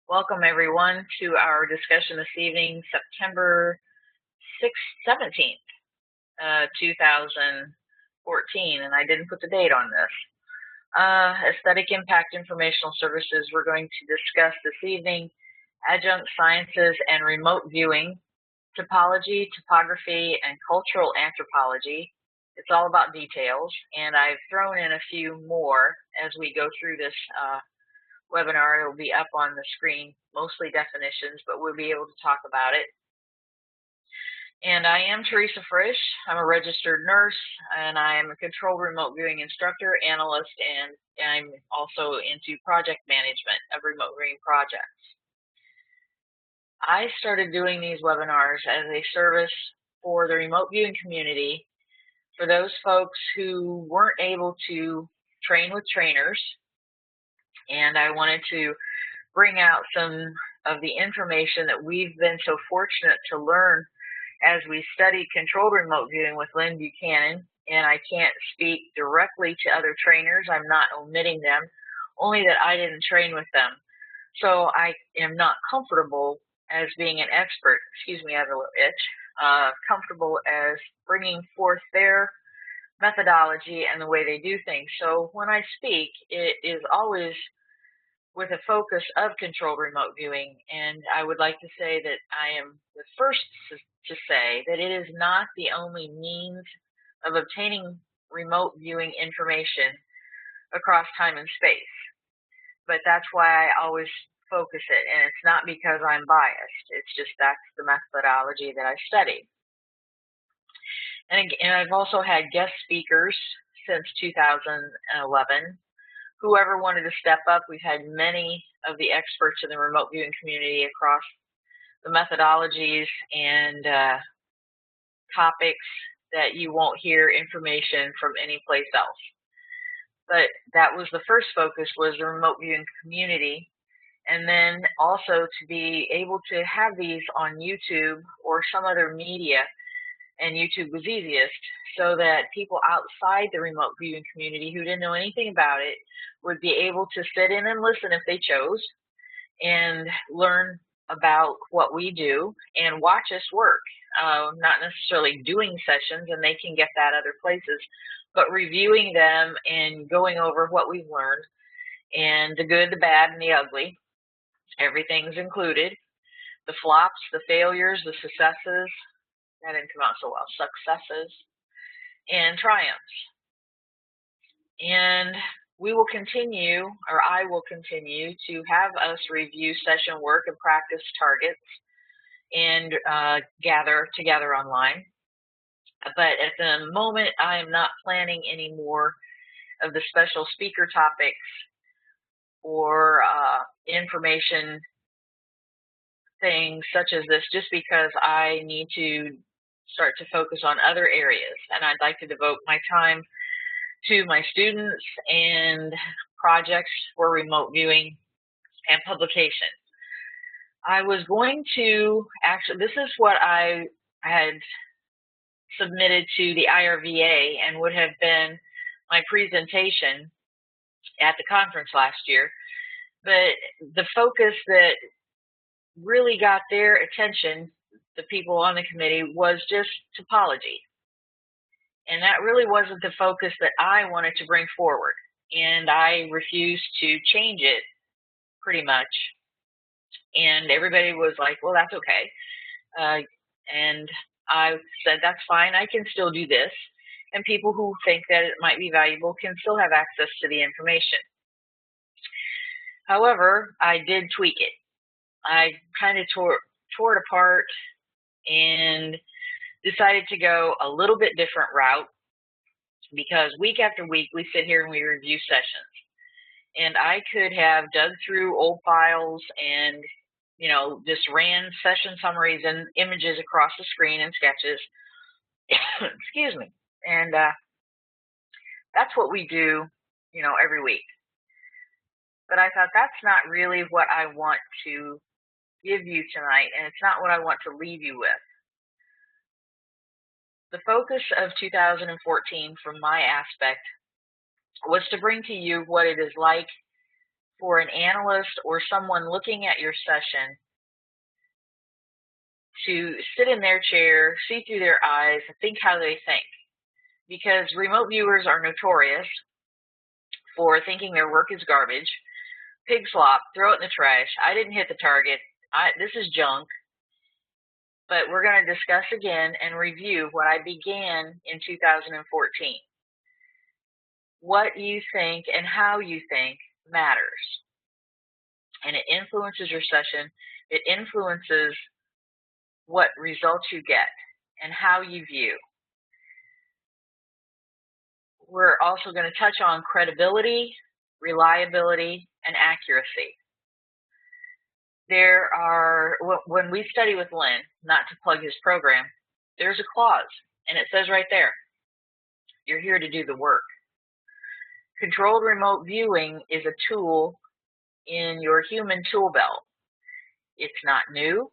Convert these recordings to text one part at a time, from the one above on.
Welcome everyone to our discussion this evening, September 17th, 2014, and I didn't put the date on this. Aesthetic Impact Informational Services, we're going to discuss this evening Adjunct Sciences and Remote Viewing, Topology, Topography, and Cultural Anthropology. It's all about details, and I've thrown in a few more as we go through this webinar. It will be up on the screen, mostly definitions, but we'll be able to talk about it. And I am Teresa Frisch. I'm a registered nurse, and I am a controlled remote viewing instructor, analyst, and I'm also into project management of remote viewing projects. I started doing these webinars as a service for the remote viewing community for those folks who weren't able to train with trainers, and I wanted to bring out some of the information that we've been so fortunate to learn as we studied controlled remote viewing with Lynn Buchanan. And I can't speak directly to other trainers. I'm not omitting them, only that I didn't train with them. So I am not comfortable as being an expert, excuse me, I have a little itch, comfortable as bringing forth their methodology and the way they do things. So when I speak, it is always with a focus of controlled remote viewing, and I would like to say that I am the first to say that it is not the only means of obtaining remote viewing information across time and space, but that's why I always focus it, and it's not because I'm biased. It's just that's the methodology that I studied. And I've also had guest speakers since 2011. Whoever wanted to step up, we've had many of the experts in the remote viewing community across the methodologies and topics that you won't hear information from any place else. But that was the first focus, was the remote viewing community. And then also to be able to have these on YouTube or some other media, and YouTube was easiest, so that people outside the remote viewing community who didn't know anything about it would be able to sit in and listen if they chose and learn about what we do and watch us work, not necessarily doing sessions, and they can get that other places, but reviewing them and going over what we've learned, and the good, the bad, and the ugly. Everything's included. The flops, the failures, the successes, that didn't come out so well, successes, and triumphs. And we will continue, or I will continue, to have us review session work and practice targets and gather together online. But at the moment, I am not planning any more of the special speaker topics or information things such as this, just because I need to start to focus on other areas, and I'd like to devote my time to my students and projects for remote viewing and publication. I was going to actually, this is what I had submitted to the IRVA and would have been my presentation at the conference last year, but the focus that really got their attention, the people on the committee, was just topology. And that really wasn't the focus that I wanted to bring forward. And I refused to change it pretty much. And everybody was like, well, that's okay. And I said, that's fine, I can still do this. And people who think that it might be valuable can still have access to the information. However, I did tweak it. I kind of tore it apart and decided to go a little bit different route, because week after week we sit here and we review sessions, and I could have dug through old files and just ran session summaries and images across the screen and sketches excuse me, and that's what we do every week. But I thought that's not really what I want to give you tonight, and it's not what I want to leave you with. The focus of 2014 from my aspect was to bring to you what it is like for an analyst or someone looking at your session to sit in their chair, see through their eyes, and think how they think. Because remote viewers are notorious for thinking their work is garbage, pig slop, throw it in the trash, I didn't hit the target, this is junk. But we're going to discuss again and review what I began in 2014. What you think and how you think matters. And it influences your session. It influences what results you get and how you view. We're also going to touch on credibility, reliability, and accuracy. There are, when we study with Lynn, not to plug his program, there's a clause, and it says right there, you're here to do the work. Controlled remote viewing is a tool in your human tool belt. It's not new.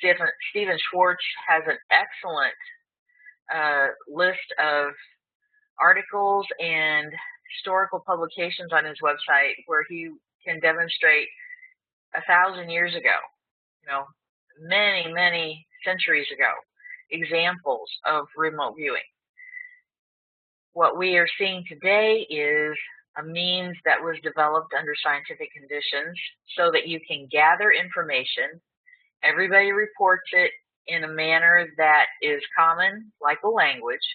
Stephen Schwartz has an excellent list of articles and historical publications on his website where he can demonstrate 1,000 years ago, many, many centuries ago, examples of remote viewing. What we are seeing today is a means that was developed under scientific conditions so that you can gather information. Everybody reports it in a manner that is common, like a language,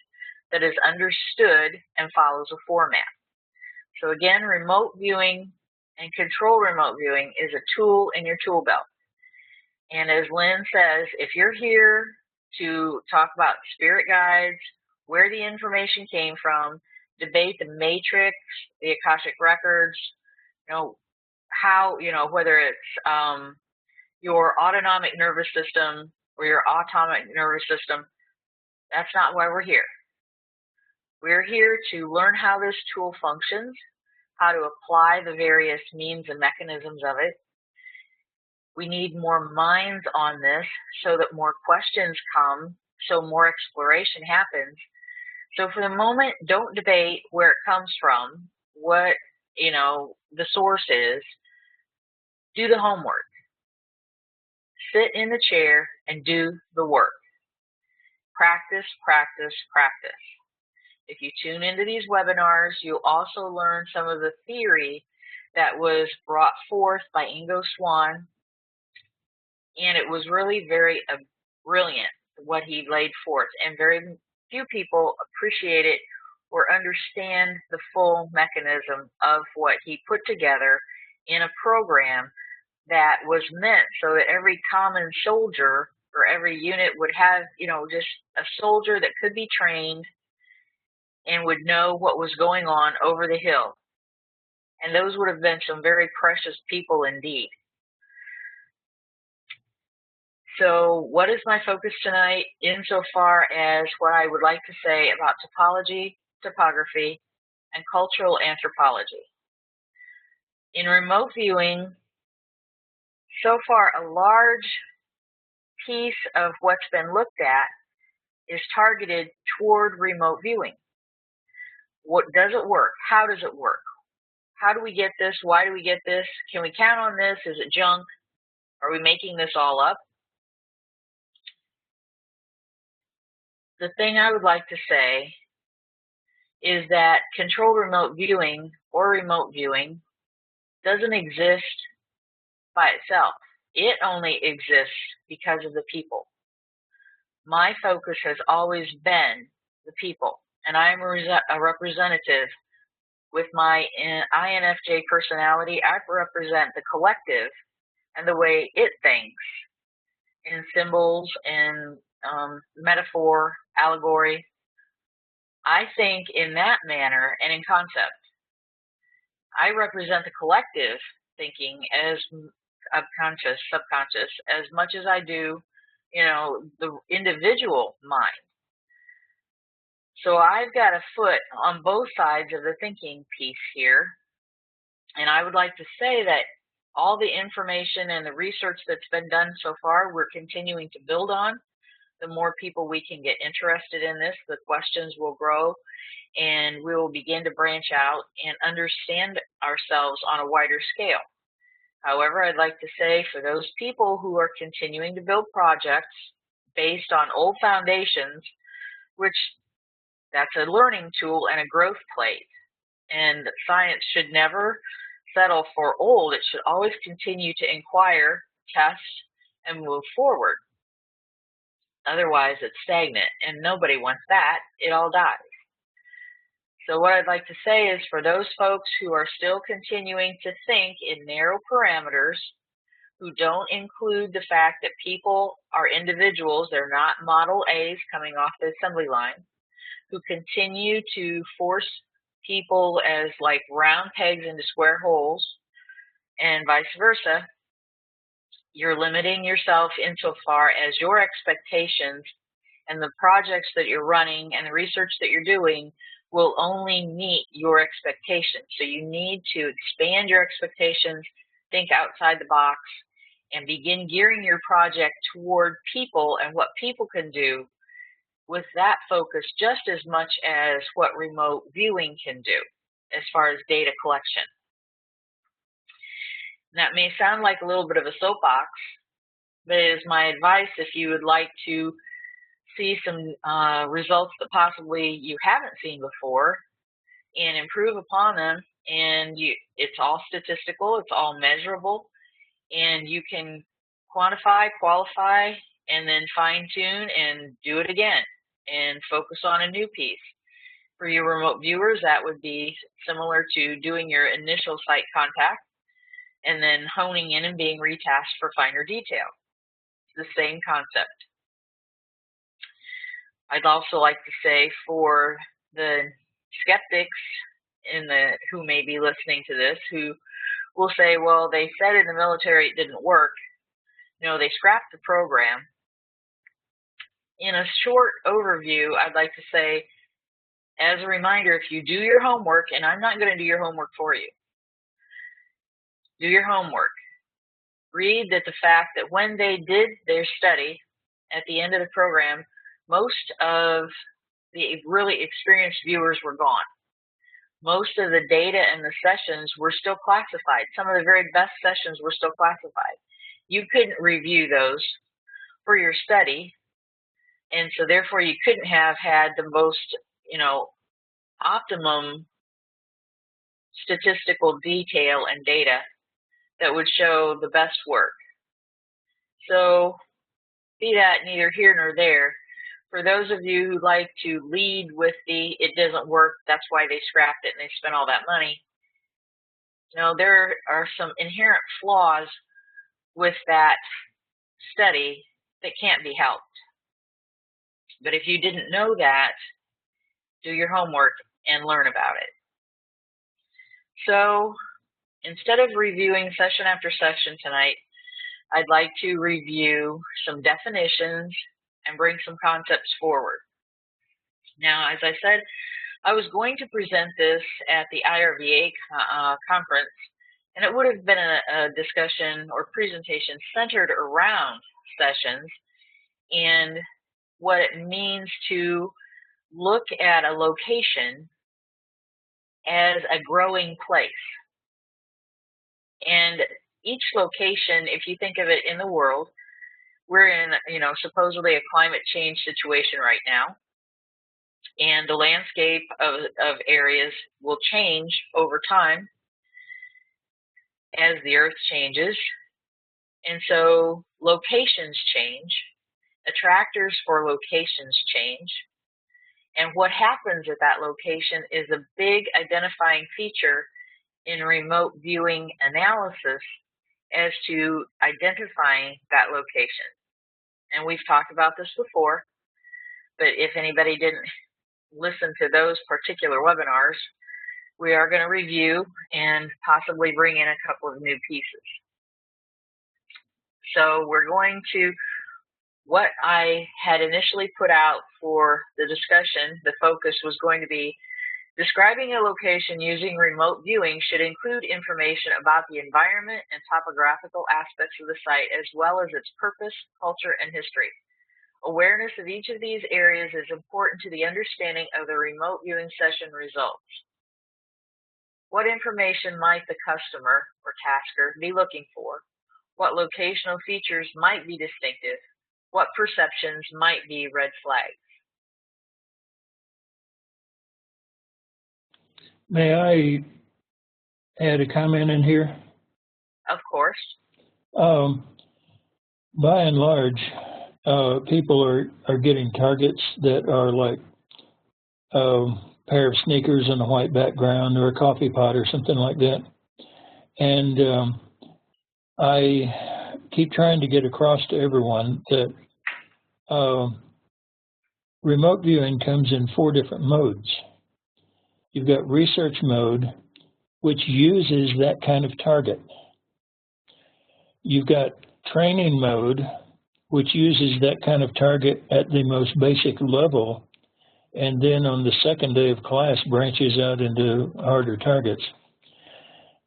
that is understood and follows a format. So again, remote viewing and control remote viewing is a tool in your tool belt. And as Lynn says, if you're here to talk about spirit guides, where the information came from, debate the matrix, the Akashic records, how, whether it's your autonomic nervous system or your autonomic nervous system, that's not why we're here. We're here to learn how this tool functions, how to apply the various means and mechanisms of it. We need more minds on this so that more questions come, so more exploration happens. So for the moment, don't debate where it comes from, what, the source is. Do the homework. Sit in the chair and do the work. Practice, practice, practice. If you tune into these webinars, you'll also learn some of the theory that was brought forth by Ingo Swann, and it was really very brilliant what he laid forth, and very few people appreciate it or understand the full mechanism of what he put together in a program that was meant so that every common soldier or every unit would have, just a soldier that could be trained and would know what was going on over the hill. And those would have been some very precious people indeed. So what is my focus tonight insofar as what I would like to say about topology, topography, and cultural anthropology? In remote viewing, so far a large piece of what's been looked at is targeted toward remote viewing. What does it work? How does it work? How do we get this? Why do we get this? Can we count on this? Is it junk? Are we making this all up? The thing I would like to say is that controlled remote viewing or remote viewing doesn't exist by itself. It only exists because of the people. My focus has always been the people, and I am a representative. With my INFJ personality, I represent the collective and the way it thinks in symbols and metaphor, allegory. I think in that manner and in concept. I represent the collective thinking as subconscious, as much as I do, the individual mind. So I've got a foot on both sides of the thinking piece here. And I would like to say that all the information and the research that's been done so far, we're continuing to build on. the more people we can get interested in this, the questions will grow, and we will begin to branch out and understand ourselves on a wider scale. However, I'd like to say for those people who are continuing to build projects based on old foundations, which that's a learning tool and a growth plate, and science should never settle for old. It should always continue to inquire, test, and move forward. Otherwise, it's stagnant, and nobody wants that. It all dies. So what I'd like to say is for those folks who are still continuing to think in narrow parameters, who don't include the fact that people are individuals, they're not Model A's coming off the assembly line, who continue to force people as like round pegs into square holes, and vice versa, you're limiting yourself insofar as your expectations and the projects that you're running and the research that you're doing will only meet your expectations. So you need to expand your expectations, think outside the box, and begin gearing your project toward people and what people can do with that focus just as much as what remote viewing can do as far as data collection. That may sound like a little bit of a soapbox, but it is my advice if you would like to see some results that possibly you haven't seen before and improve upon them. And it's all statistical, it's all measurable, and you can quantify, qualify, and then fine-tune and do it again and focus on a new piece. For your remote viewers, that would be similar to doing your initial site contact and then honing in and being retasked for finer detail. It's the same concept. I'd also like to say for the skeptics who may be listening to this, who will say, well, they said in the military it didn't work. No, they scrapped the program. In a short overview, I'd like to say, as a reminder, if you do your homework, and I'm not going to do your homework for you, do your homework. Read that the fact that when they did their study at the end of the program, most of the really experienced viewers were gone. Most of the data and the sessions were still classified. Some of the very best sessions were still classified. You couldn't review those for your study, and so therefore you couldn't have had the most, optimum statistical detail and data that would show the best work. So be that neither here nor there. For those of you who like to lead with the it doesn't work, that's why they scrapped it and they spent all that money, there are some inherent flaws with that study that can't be helped. But if you didn't know that, do your homework and learn about it. So instead of reviewing session after session tonight, I'd like to review some definitions and bring some concepts forward. Now, as I said, I was going to present this at the IRVA conference, and it would have been a discussion or presentation centered around sessions and what it means to look at a location as a growing place. And each location, if you think of it in the world, we're in, supposedly a climate change situation right now. And the landscape of areas will change over time as the earth changes. And so locations change, attractors for locations change. And what happens at that location is a big identifying feature in remote viewing analysis as to identifying that location. And we've talked about this before, but if anybody didn't listen to those particular webinars, we are going to review and possibly bring in a couple of new pieces. So we're going to, what I had initially put out for the discussion, the focus was going to be describing a location using remote viewing should include information about the environment and topographical aspects of the site, as well as its purpose, culture, and history. Awareness of each of these areas is important to the understanding of the remote viewing session results. What information might the customer or tasker be looking for? What locational features might be distinctive? What perceptions might be red flags? May I add a comment in here? Of course. By and large, people are getting targets that are like a pair of sneakers on a white background or a coffee pot or something like that. And I keep trying to get across to everyone that remote viewing comes in 4 different modes. You've got research mode, which uses that kind of target. You've got training mode, which uses that kind of target at the most basic level, and then on the second day of class branches out into harder targets.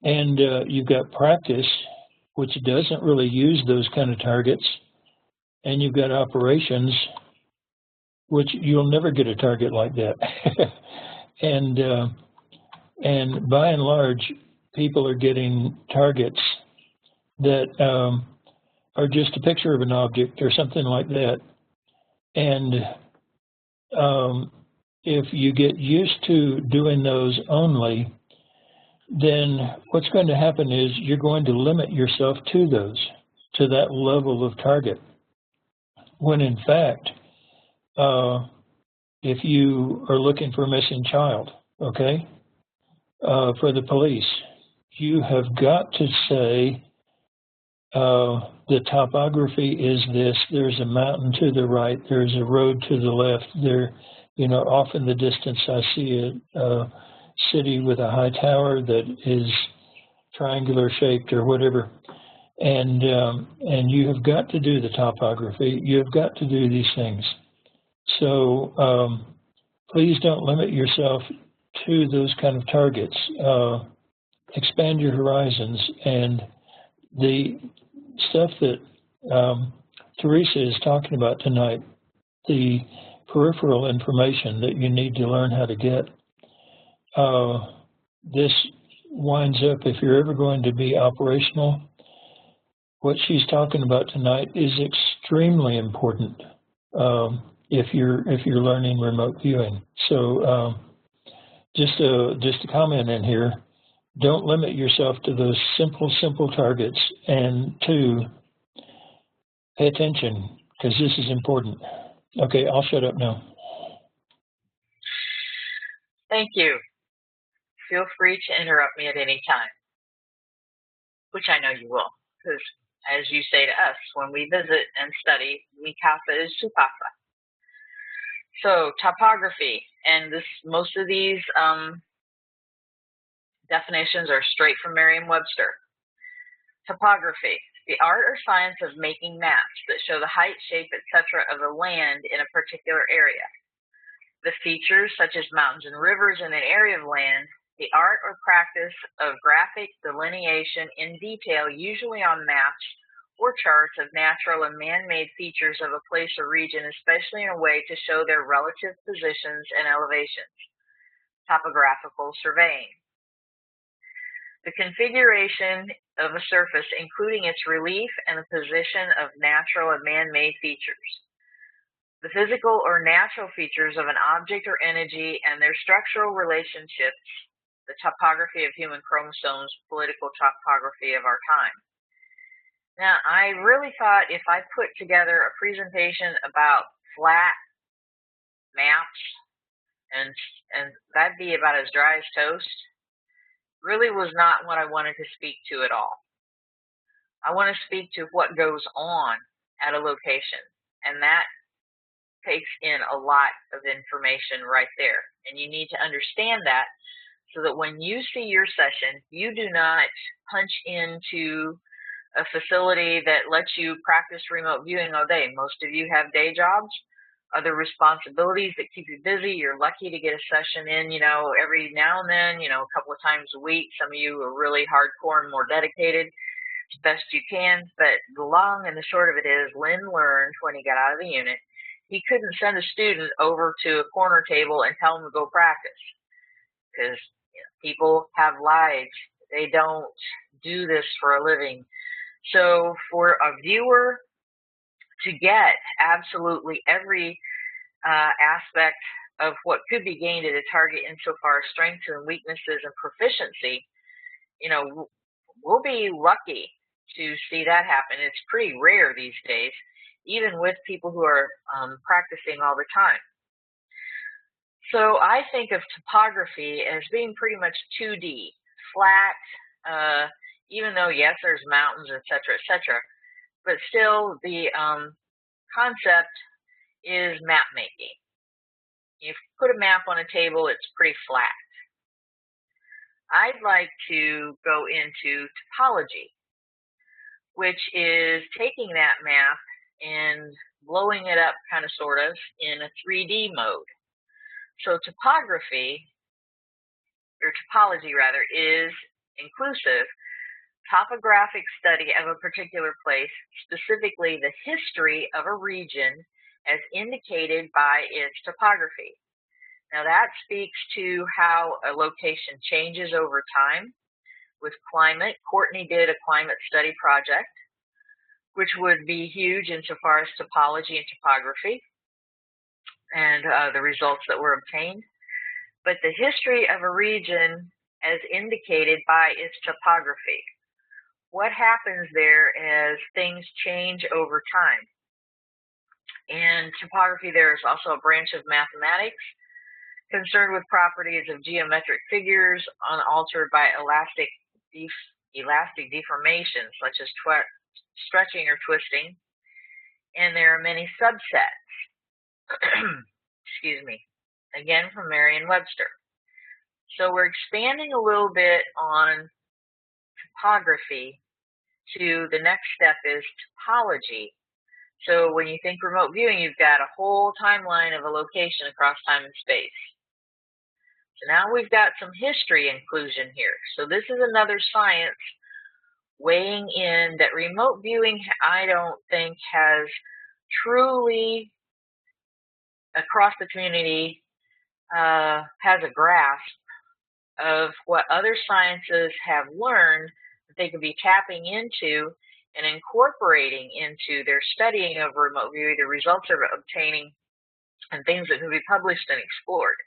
And you've got practice, which doesn't really use those kind of targets, and you've got operations, which you'll never get a target like that. And by and large, people are getting targets that are just a picture of an object or something like that. And if you get used to doing those only, then what's going to happen is you're going to limit yourself to those, to that level of target. When in fact, if you are looking for a missing child, okay, for the police, you have got to say, the topography is this, there's a mountain to the right, there's a road to the left, there, you know, off in the distance I see a city with a high tower that is triangular shaped or whatever. And you have got to do the topography, you've got to do these things. So please don't limit yourself to those kind of targets. Expand your horizons, and the stuff that Teresa is talking about tonight, the peripheral information that you need to learn how to get, this winds up, if you're ever going to be operational, what she's talking about tonight is extremely important if you're learning remote viewing. So just a comment in here. Don't limit yourself to those simple targets, and 2, pay attention, because this is important. Okay, I'll shut up now. Thank you. Feel free to interrupt me at any time, which I know you will, because as you say to us, when we visit and study, mi casa is su casa. So topography, and most of these definitions are straight from Merriam-Webster. Topography, the art or science of making maps that show the height, shape, etc. of the land in a particular area. The features, such as mountains and rivers in an area of land, the art or practice of graphic delineation in detail, usually on maps or charts of natural and man-made features of a place or region, especially in a way to show their relative positions and elevations. Topographical surveying. The configuration of a surface, including its relief and the position of natural and man-made features. The physical or natural features of an object or entity and their structural relationships, the topography of human chromosomes, political topography of our time. Now, I really thought if I put together a presentation about flat maps, and that'd be about as dry as toast, really was not what I wanted to speak to at all. I want to speak to what goes on at a location, and that takes in a lot of information right there. And you need to understand that so that when you see your session, you do not punch into a facility that lets you practice remote viewing all day. Most of you have day jobs, other responsibilities that keep you busy. You're lucky to get a session in, every now and then, a couple of times a week. Some of you are really hardcore and more dedicated as best you can. But the long and the short of it is, Lynn learned when he got out of the unit he couldn't send a student over to a corner table and tell them to go practice, because people have lives. They don't do this for a living. So for a viewer to get absolutely every aspect of what could be gained at a target insofar as strengths and weaknesses and proficiency, we'll be lucky to see that happen. It's pretty rare these days, even with people who are practicing all the time. So I think of topography as being pretty much 2D, flat, even though, yes, there's mountains, et cetera, but still the concept is map making. You put a map on a table, it's pretty flat. I'd like to go into topology, which is taking that map and blowing it up kind of sort of in a 3D mode. So topography, or topology rather, is inclusive topographic study of a particular place, specifically the history of a region as indicated by its topography. Now that speaks to how a location changes over time. With climate, Courtney did a climate study project, which would be huge insofar as topology and topography and the results that were obtained. But the history of a region as indicated by its topography. What happens there as things change over time? In topography, there is also a branch of mathematics concerned with properties of geometric figures unaltered by elastic deformations, such as stretching or twisting. And there are many subsets. Excuse me. Again, from Merriam-Webster. So we're expanding a little bit on topography to the next step is topology. So when you think remote viewing, you've got a whole timeline of a location across time and space. So now we've got some history inclusion here. So this is another science weighing in that remote viewing, I don't think, has truly, across the community, has a grasp of what other sciences have learned that they could be tapping into and incorporating into their studying of remote viewing, the results they're obtaining, and things that could be published and explored.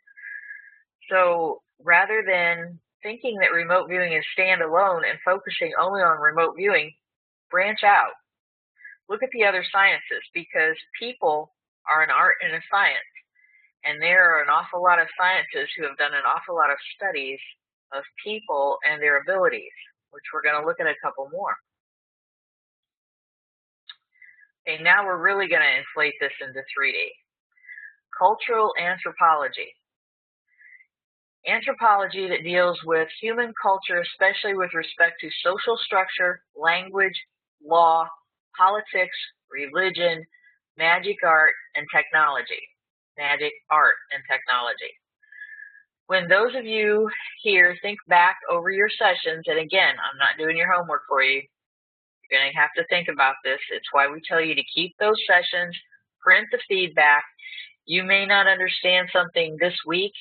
So rather than thinking that remote viewing is standalone and focusing only on remote viewing, branch out. Look at the other sciences, because people are an art and a science. And there are an awful lot of scientists who have done an awful lot of studies of people and their abilities, which we're going to look at a couple more. Okay, now we're really going to inflate this into 3D. Cultural anthropology. Anthropology that deals with human culture, especially with respect to social structure, language, law, politics, religion, magic art, and technology. Magic, art, and technology. When those of you here think back over your sessions, and again, I'm not doing your homework for you, you're going to have to think about this. It's why we tell you to keep those sessions, print the feedback. You may not understand something this week.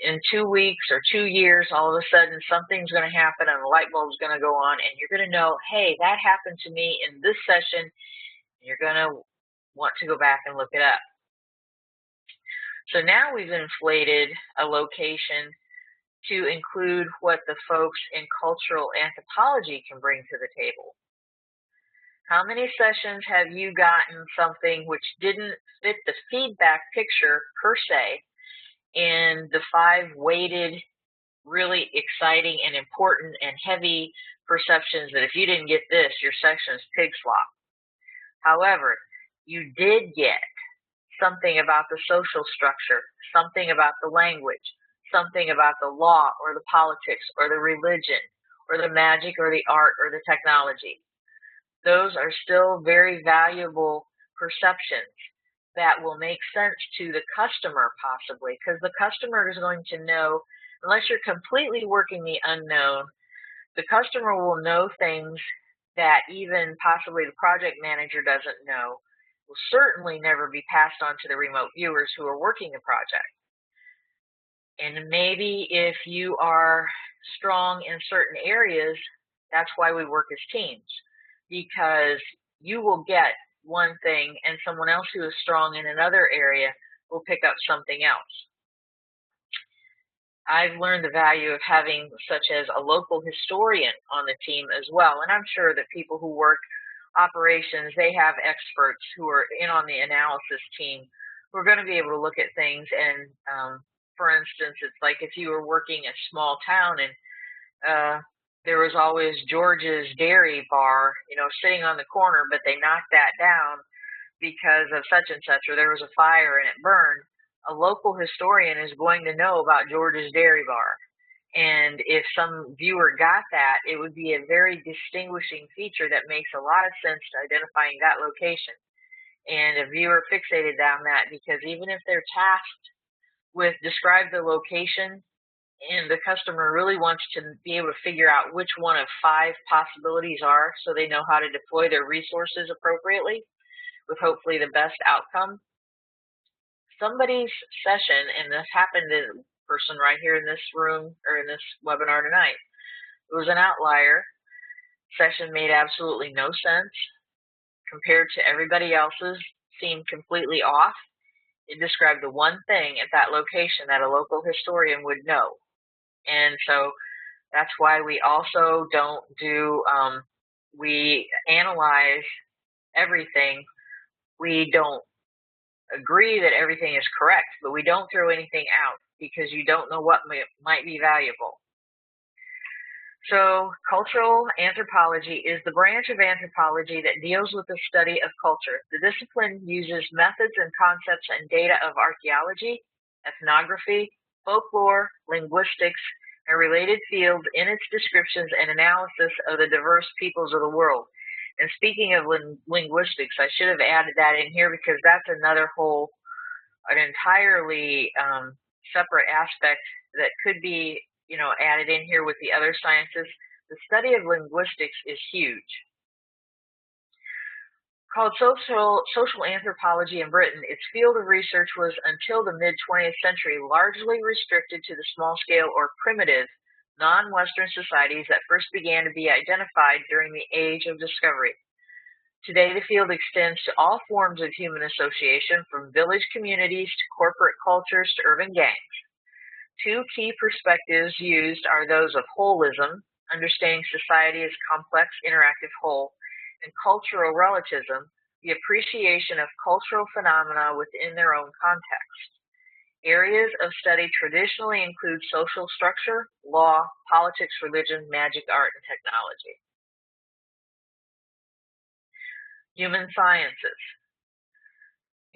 In 2 weeks or 2 years, all of a sudden something's going to happen and a light bulb's going to go on, and you're going to know, hey, that happened to me in this session. You're going to want to go back and look it up. So now we've inflated a location to include what the folks in cultural anthropology can bring to the table. How many sessions have you gotten something which didn't fit the feedback picture per se in the 5 weighted, really exciting and important and heavy perceptions that if you didn't get this, your session is pig slop? However, you did get something about the social structure, something about the language, something about the law or the politics or the religion or the magic or the art or the technology. Those are still very valuable perceptions that will make sense to the customer possibly, because the customer is going to know, unless you're completely working the unknown, the customer will know things that even possibly the project manager doesn't know, will certainly never be passed on to the remote viewers who are working the project. And maybe if you are strong in certain areas, that's why we work as teams, because you will get one thing and someone else who is strong in another area will pick up something else. I've learned the value of having such as a local historian on the team as well, and I'm sure that people who work operations, they have experts who are in on the analysis team who are going to be able to look at things. And for instance, it's like if you were working a small town and there was always George's Dairy Bar, sitting on the corner, but they knocked that down because of such and such, or there was a fire and it burned. A local historian is going to know about George's Dairy Bar. And if some viewer got that, it would be a very distinguishing feature that makes a lot of sense to identifying that location. And a viewer fixated on that, because even if they're tasked with describe the location and the customer really wants to be able to figure out which one of 5 possibilities are so they know how to deploy their resources appropriately with hopefully the best outcome, somebody's session, and this happened to a person right here in this room or in this webinar tonight, it was an outlier. Session made absolutely no sense compared to everybody else's, seemed completely off. It described the one thing at that location that a local historian would know. And so that's why we also don't do, we analyze everything. We don't agree that everything is correct, but we don't throw anything out because you don't know what might be valuable. So cultural anthropology is the branch of anthropology that deals with the study of culture. The discipline uses methods and concepts and data of archaeology, ethnography, folklore, linguistics, and related fields in its descriptions and analysis of the diverse peoples of the world. And speaking of linguistics, I should have added that in here because that's another whole, an entirely separate aspect that could be, added in here with the other sciences. The study of linguistics is huge. Called social anthropology in Britain, its field of research was until the mid-20th century largely restricted to the small-scale or primitive non-Western societies that first began to be identified during the Age of Discovery. Today, the field extends to all forms of human association, from village communities to corporate cultures to urban gangs. 2 key perspectives used are those of holism, understanding society as complex, interactive whole, and cultural relativism, the appreciation of cultural phenomena within their own context. Areas of study traditionally include social structure, law, politics, religion, magic, art, and technology. Human sciences.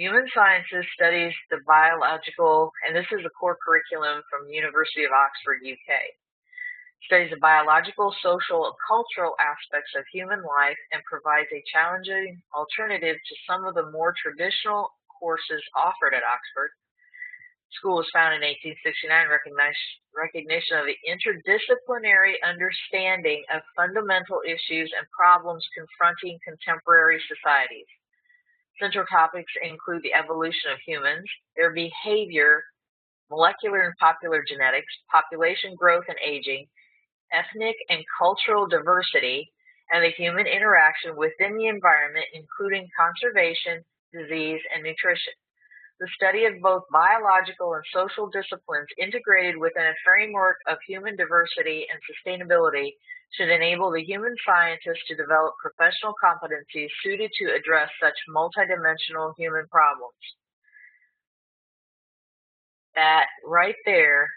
Human sciences studies the biological, and this is a core curriculum from the University of Oxford, UK. Studies the biological, social, and cultural aspects of human life and provides a challenging alternative to some of the more traditional courses offered at Oxford. The school was founded in 1869, recognition of the interdisciplinary understanding of fundamental issues and problems confronting contemporary societies. Central topics include the evolution of humans, their behavior, molecular and popular genetics, population growth and aging, ethnic and cultural diversity, and the human interaction within the environment, including conservation, disease, and nutrition. The study of both biological and social disciplines integrated within a framework of human diversity and sustainability should enable the human scientist to develop professional competencies suited to address such multidimensional human problems. That right there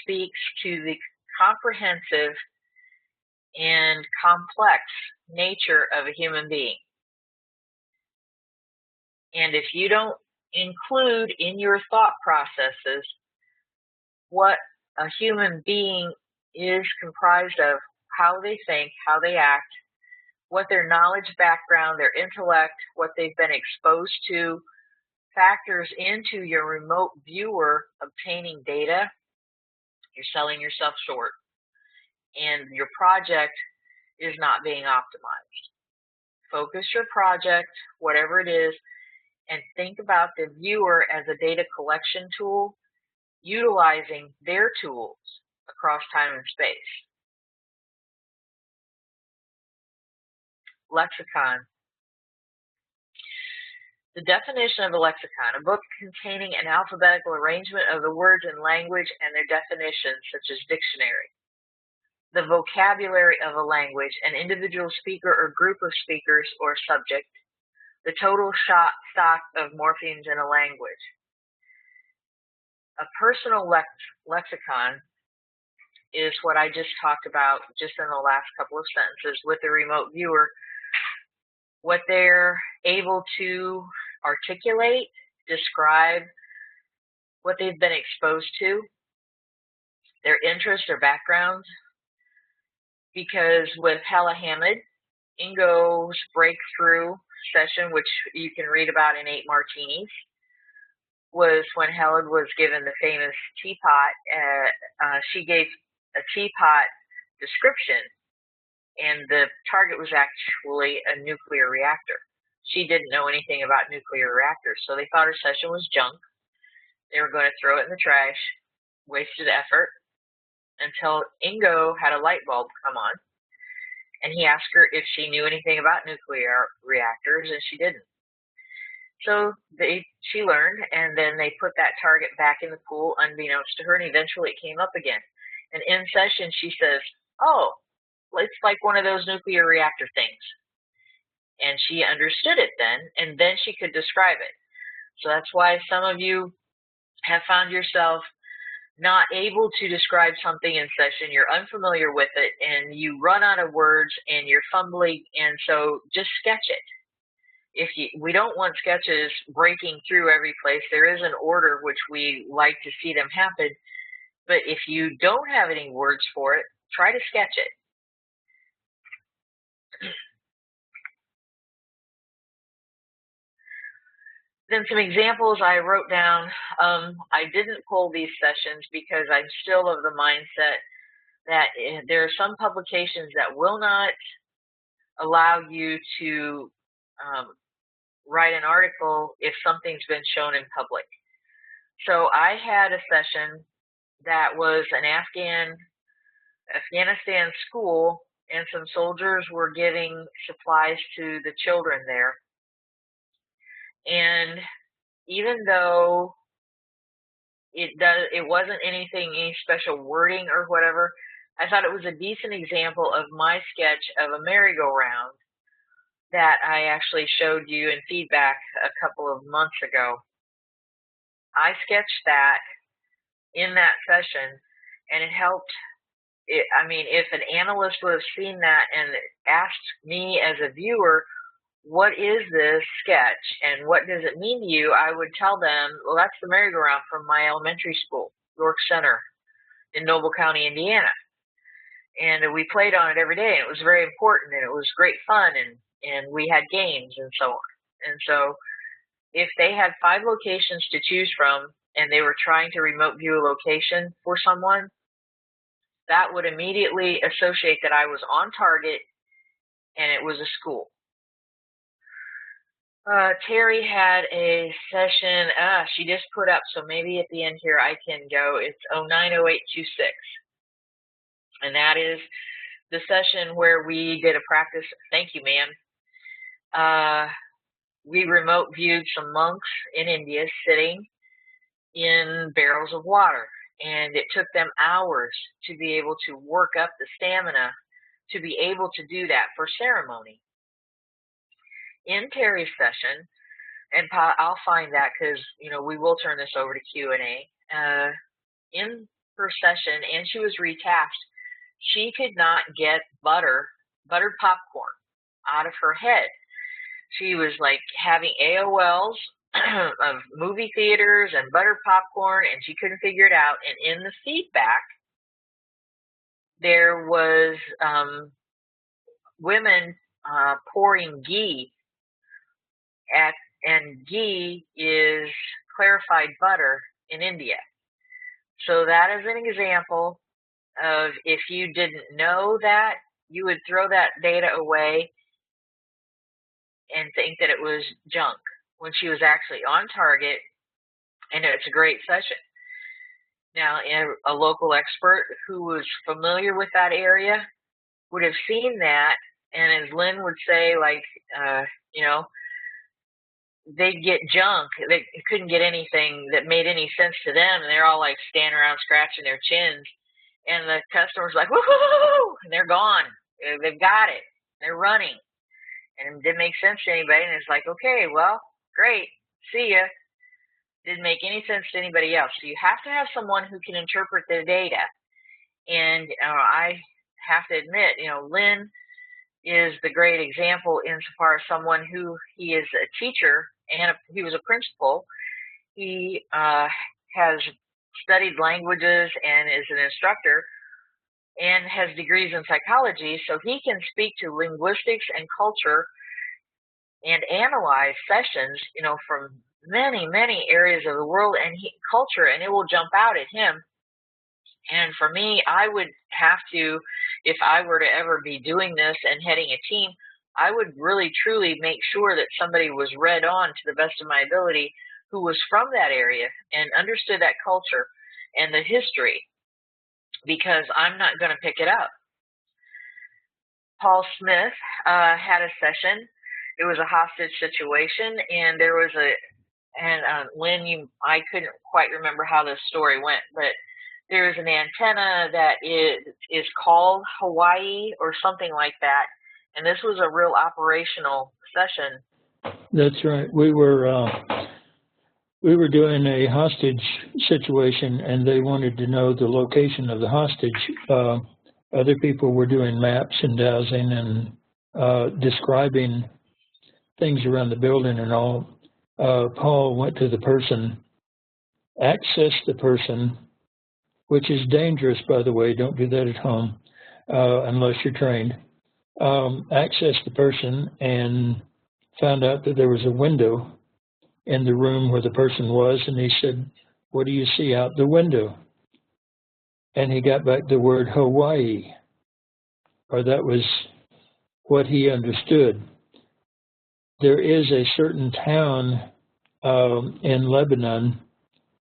speaks to the comprehensive and complex nature of a human being. And if you don't include in your thought processes what a human being is comprised of, how they think, how they act, what their knowledge background, their intellect, what they've been exposed to, factors into your remote viewer obtaining data, you're selling yourself short. And your project is not being optimized. focus your project, whatever it is, and think about the viewer as a data collection tool, utilizing their tools across time and space. Lexicon. The definition of a lexicon, a book containing an alphabetical arrangement of the words in language and their definitions, such as dictionary. The vocabulary of a language, an individual speaker or group of speakers or subject. The total stock of morphemes in a language. A personal lexicon is what I just talked about just in the last couple of sentences with the remote viewer, what they're able to articulate, describe, what they've been exposed to, their interests, their backgrounds. Because with Hella Hamid, Ingo's breakthrough session, which you can read about in 8 Martinis, was when Helen was given the famous teapot. She gave a teapot description, and the target was actually a nuclear reactor. She didn't know anything about nuclear reactors, so they thought her session was junk. They were going to throw it in the trash, wasted effort, until Ingo had a light bulb come on, and he asked her if she knew anything about nuclear reactors, and she didn't. So she learned, and then they put that target back in the pool unbeknownst to her, and eventually it came up again. And in session, she says, "Oh, it's like one of those nuclear reactor things." And she understood it then, and then she could describe it. So that's why some of you have found yourself not able to describe something in session. You're unfamiliar with it, and you run out of words, and you're fumbling, and so just sketch it. We don't want sketches breaking through every place. There is an order which we like to see them happen, but if you don't have any words for it, try to sketch it. Then some examples I wrote down. I didn't pull these sessions because I'm still of the mindset that there are some publications that will not allow you to write an article if something's been shown in public. So I had a session that was an Afghanistan school, and some soldiers were giving supplies to the children there. And even though it wasn't any special wording or whatever, I thought it was a decent example of my sketch of a merry-go-round that I actually showed you in feedback a couple of months ago. I sketched that in that session, and it helped. I mean, if an analyst would have seen that and asked me as a viewer, what is this sketch and what does it mean to you, I would tell them, well, that's the merry-go-round from my elementary school, York Center in Noble County, Indiana. And we played on it every day, and it was very important, and it was great fun, and we had games and so on. And so if they had 5 locations to choose from and they were trying to remote view a location for someone, that would immediately associate that I was on target and it was a school. Terry had a session, she just put up, so maybe at the end here I can go, it's 090826. And that is the session where we did a practice, thank you ma'am. We remote viewed some monks in India sitting in barrels of water. And it took them hours to be able to work up the stamina to be able to do that for ceremony. In Terry's session, and I'll find that because, we will turn this over to Q&A. In her session, and she was retasked, she could not get buttered popcorn out of her head. She was like having AOLs of movie theaters and buttered popcorn, and she couldn't figure it out. And in the feedback, there was women pouring ghee and ghee is clarified butter in India. So that is an example of, if you didn't know that, you would throw that data away and think that it was junk when she was actually on target, and it's a great session. Now, a local expert who was familiar with that area would have seen that, and as Lynn would say, like, you know, they'd get junk. They couldn't get anything that made any sense to them, and they're all like standing around scratching their chins. And the customer's like, woohoo! And they're gone. They've got it. They're running. And it didn't make sense to anybody. And it's like, okay, well, great. See ya. Didn't make any sense to anybody else. So you have to have someone who can interpret the data. And I have to admit, Lynn is the great example insofar as someone who he is a teacher and he was a principal. He has studied languages and is an instructor and has degrees in psychology, so he can speak to linguistics and culture and analyze sessions, from many, many areas of the world and culture, and it will jump out at him. And for me, I would have to, if I were to ever be doing this and heading a team, I would really, truly make sure that somebody was read on to the best of my ability who was from that area and understood that culture and the history, because I'm not going to pick it up. Paul Smith had a session. It was a hostage situation, and there was Lynn, I couldn't quite remember how this story went, but there is an antenna that is called Hawaii or something like that, and this was a real operational session. That's right. We were doing a hostage situation, and they wanted to know the location of the hostage. Other people were doing maps and dowsing and describing things around the building and all. Paul went to the person, accessed the person, which is dangerous, by the way. Don't do that at home unless you're trained. Accessed the person and found out that there was a window in the room where the person was, and he said, "What do you see out the window?" And he got back the word Hawaii, or that was what he understood. There is a certain town in Lebanon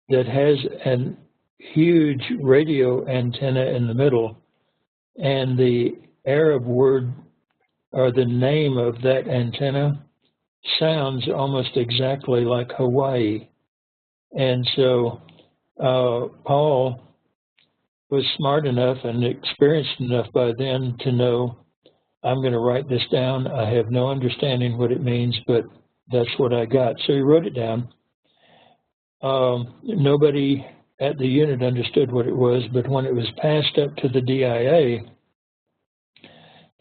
that has a huge radio antenna in the middle, and the Arab word or the name of that antenna sounds almost exactly like Hawaii. And so Paul was smart enough and experienced enough by then to know, I'm going to write this down. I have no understanding what it means, but that's what I got. So he wrote it down. Nobody at the unit understood what it was, but when it was passed up to the DIA,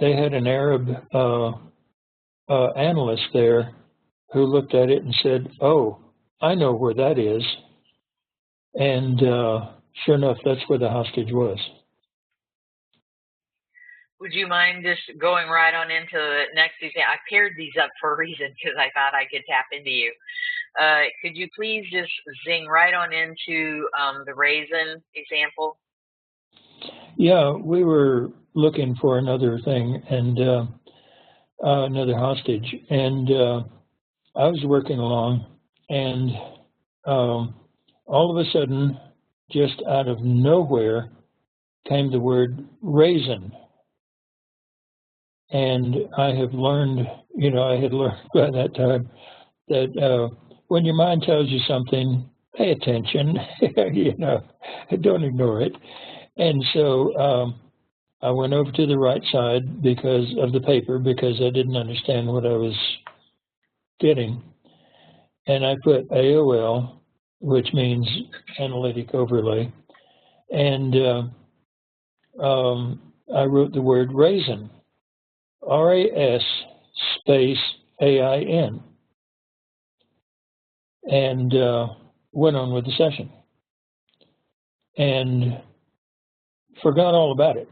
they had an Arab analyst there who looked at it and said, "Oh, I know where that is." And sure enough, that's where the hostage was. Would you mind just going right on into the next example? I paired these up for a reason because I thought I could tap into you. Could you please just zing right on into the raisin example? Yeah, we were looking for another thing and another hostage, and I was working along, and all of a sudden, just out of nowhere, came the word raisin. And I have learned, I had learned by that time that when your mind tells you something, pay attention, don't ignore it. And so I went over to the right side because of the paper, because I didn't understand what I was getting. And I put AOL, which means analytic overlay, and I wrote the word raisin, RAS space AIN, and went on with the session and forgot all about it.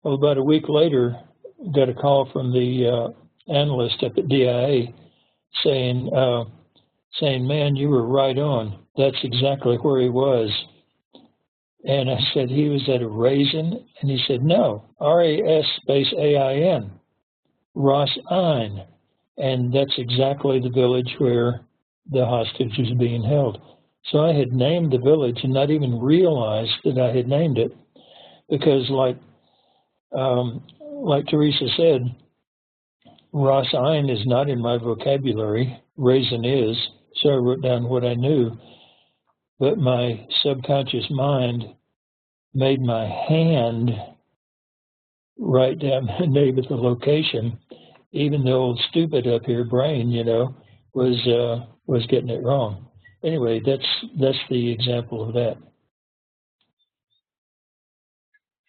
Well, about a week later, got a call from the analyst up at DIA saying, "Man, you were right on. That's exactly where he was." And I said, "He was at a raisin?" And he said, "No, RAS space AIN, Ross Ein." And that's exactly the village where the hostage was being held. So I had named the village and not even realized that I had named it, because like Teresa said, Ras Ein is not in my vocabulary. Raisin is. So I wrote down what I knew. But my subconscious mind made my hand write down the name of the location, even the old stupid up here brain, was getting it wrong. Anyway, that's the example of that.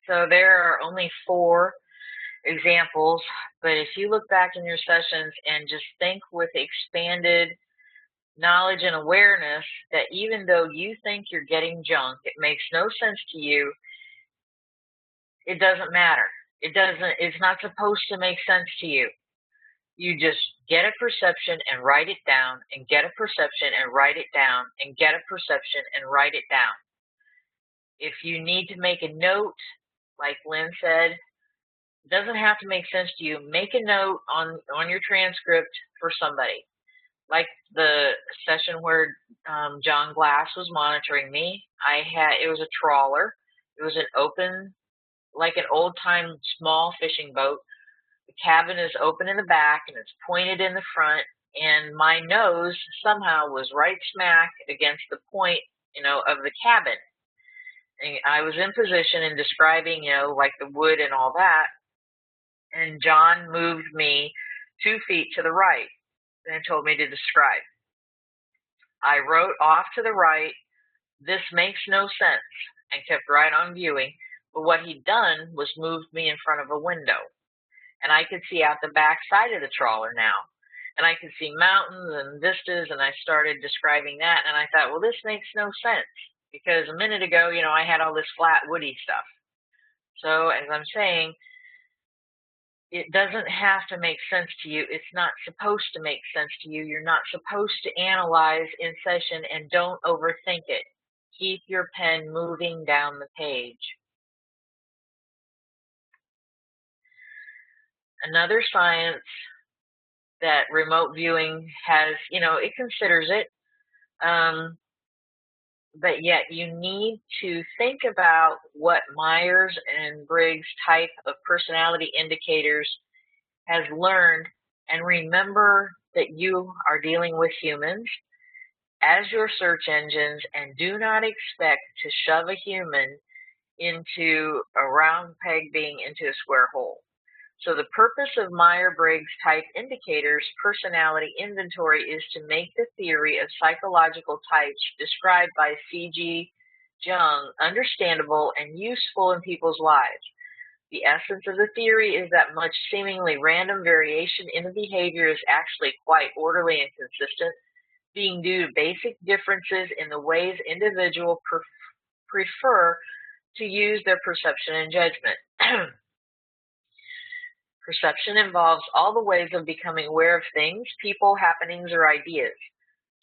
So there are only 4 examples, but if you look back in your sessions and just think with expanded knowledge and awareness that even though you think you're getting junk, it makes no sense to you, it doesn't matter. It's not supposed to make sense to you. You just get a perception and write it down, and get a perception and write it down, and get a perception and write it down. If you need to make a note, like Lynn said, it doesn't have to make sense to you. Make a note on your transcript for somebody. Like the session where John Glass was monitoring me, it was a trawler. It was an open, like an old-time small fishing boat. The cabin is open in the back and it's pointed in the front, and my nose somehow was right smack against the point, of the cabin. And I was in position and describing, like the wood and all that, and John moved me 2 feet to the right and told me to describe. I wrote off to the right, "This makes no sense," and kept right on viewing, but what he'd done was moved me in front of a window. And I could see out the back side of the trawler now. And I could see mountains and vistas, and I started describing that, and I thought, well, this makes no sense, because a minute ago, I had all this flat, woody stuff. So, as I'm saying, it doesn't have to make sense to you. It's not supposed to make sense to you. You're not supposed to analyze in session, and don't overthink it. Keep your pen moving down the page. Another science that remote viewing has, it considers it, but yet you need to think about what Myers and Briggs type of personality indicators has learned, and remember that you are dealing with humans as your search engines, and do not expect to shove a human into a round peg being into a square hole. So the purpose of Myers-Briggs type indicators personality inventory is to make the theory of psychological types described by C.G. Jung understandable and useful in people's lives. The essence of the theory is that much seemingly random variation in the behavior is actually quite orderly and consistent, being due to basic differences in the ways individuals prefer to use their perception and judgment. Perception involves all the ways of becoming aware of things, people, happenings, or ideas.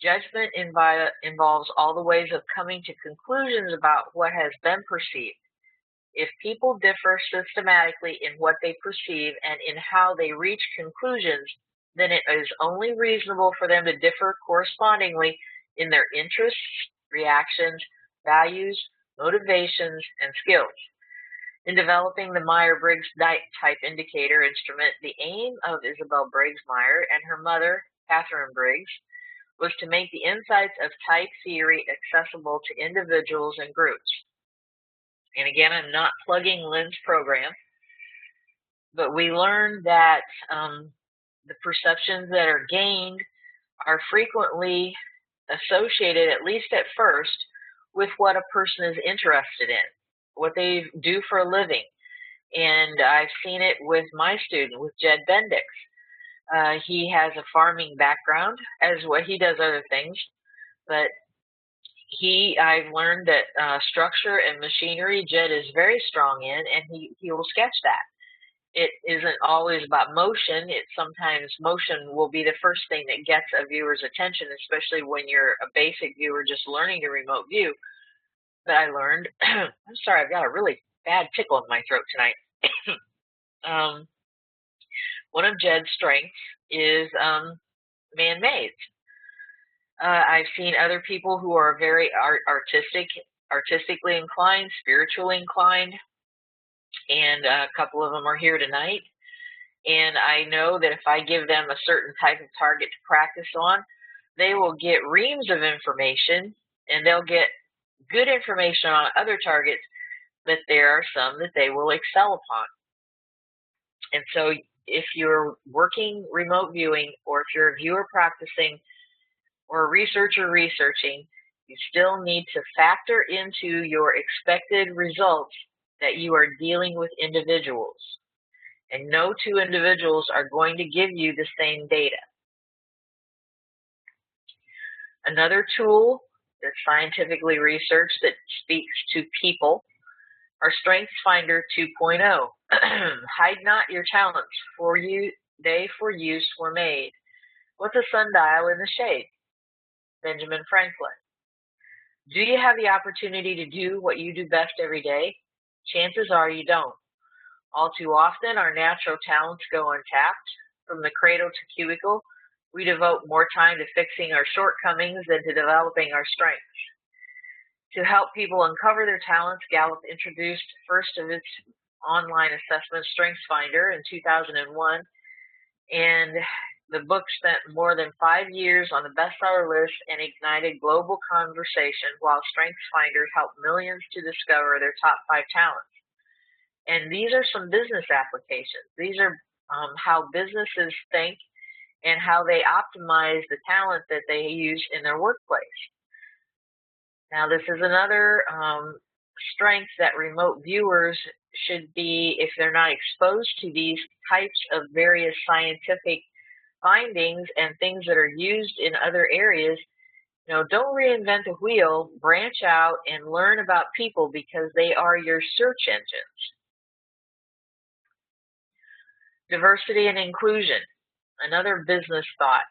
Judgment involves all the ways of coming to conclusions about what has been perceived. If people differ systematically in what they perceive and in how they reach conclusions, then it is only reasonable for them to differ correspondingly in their interests, reactions, values, motivations, and skills. In developing the Myers-Briggs type indicator instrument, the aim of Isabel Briggs Meyer and her mother, Catherine Briggs, was to make the insights of type theory accessible to individuals and groups. And again, I'm not plugging Lynn's program, but we learned that the perceptions that are gained are frequently associated, at least at first, with what a person is interested in, what they do for a living. And I've seen it with my student, with Jed Bendix. He has a farming background, as well. He does other things, but I've learned that structure and machinery, Jed is very strong in, and he will sketch that. It isn't always about motion. Sometimes motion will be the first thing that gets a viewer's attention, especially when you're a basic viewer just learning to remote view. But I learned, I'm sorry, I've got a really bad tickle in my throat tonight. One of Jed's strengths is man-made. I've seen other people who are very artistically inclined, spiritually inclined, and a couple of them are here tonight. And I know that if I give them a certain type of target to practice on, they will get reams of information, and they'll get good information on other targets, but there are some that they will excel upon. And so if you're working remote viewing, or if you're a viewer practicing, or a researcher researching, you still need to factor into your expected results that you are dealing with individuals. And no two individuals are going to give you the same data. Another tool that's scientifically researched that speaks to people are StrengthsFinder 2.0. Hide not your talents, for you they for use were made. What's a sundial in the shade? Benjamin Franklin. Do you have the opportunity to do what you do best every day? Chances are you don't. All too often, our natural talents go untapped. From the cradle to cubicle, we devote more time to fixing our shortcomings than to developing our strengths. To help people uncover their talents, Gallup introduced first of its online assessment, StrengthsFinder, in 2001, and the book spent more than 5 years on the bestseller list and ignited global conversation, while StrengthsFinder helped millions to discover their top 5 talents. And these are some business applications. These are how businesses think and how they optimize the talent that they use in their workplace. Now, this is another strength that remote viewers should be, if they're not exposed to these types of various scientific findings and things that are used in other areas, don't reinvent the wheel. Branch out and learn about people, because they are your search engines. Diversity and inclusion, another business thought.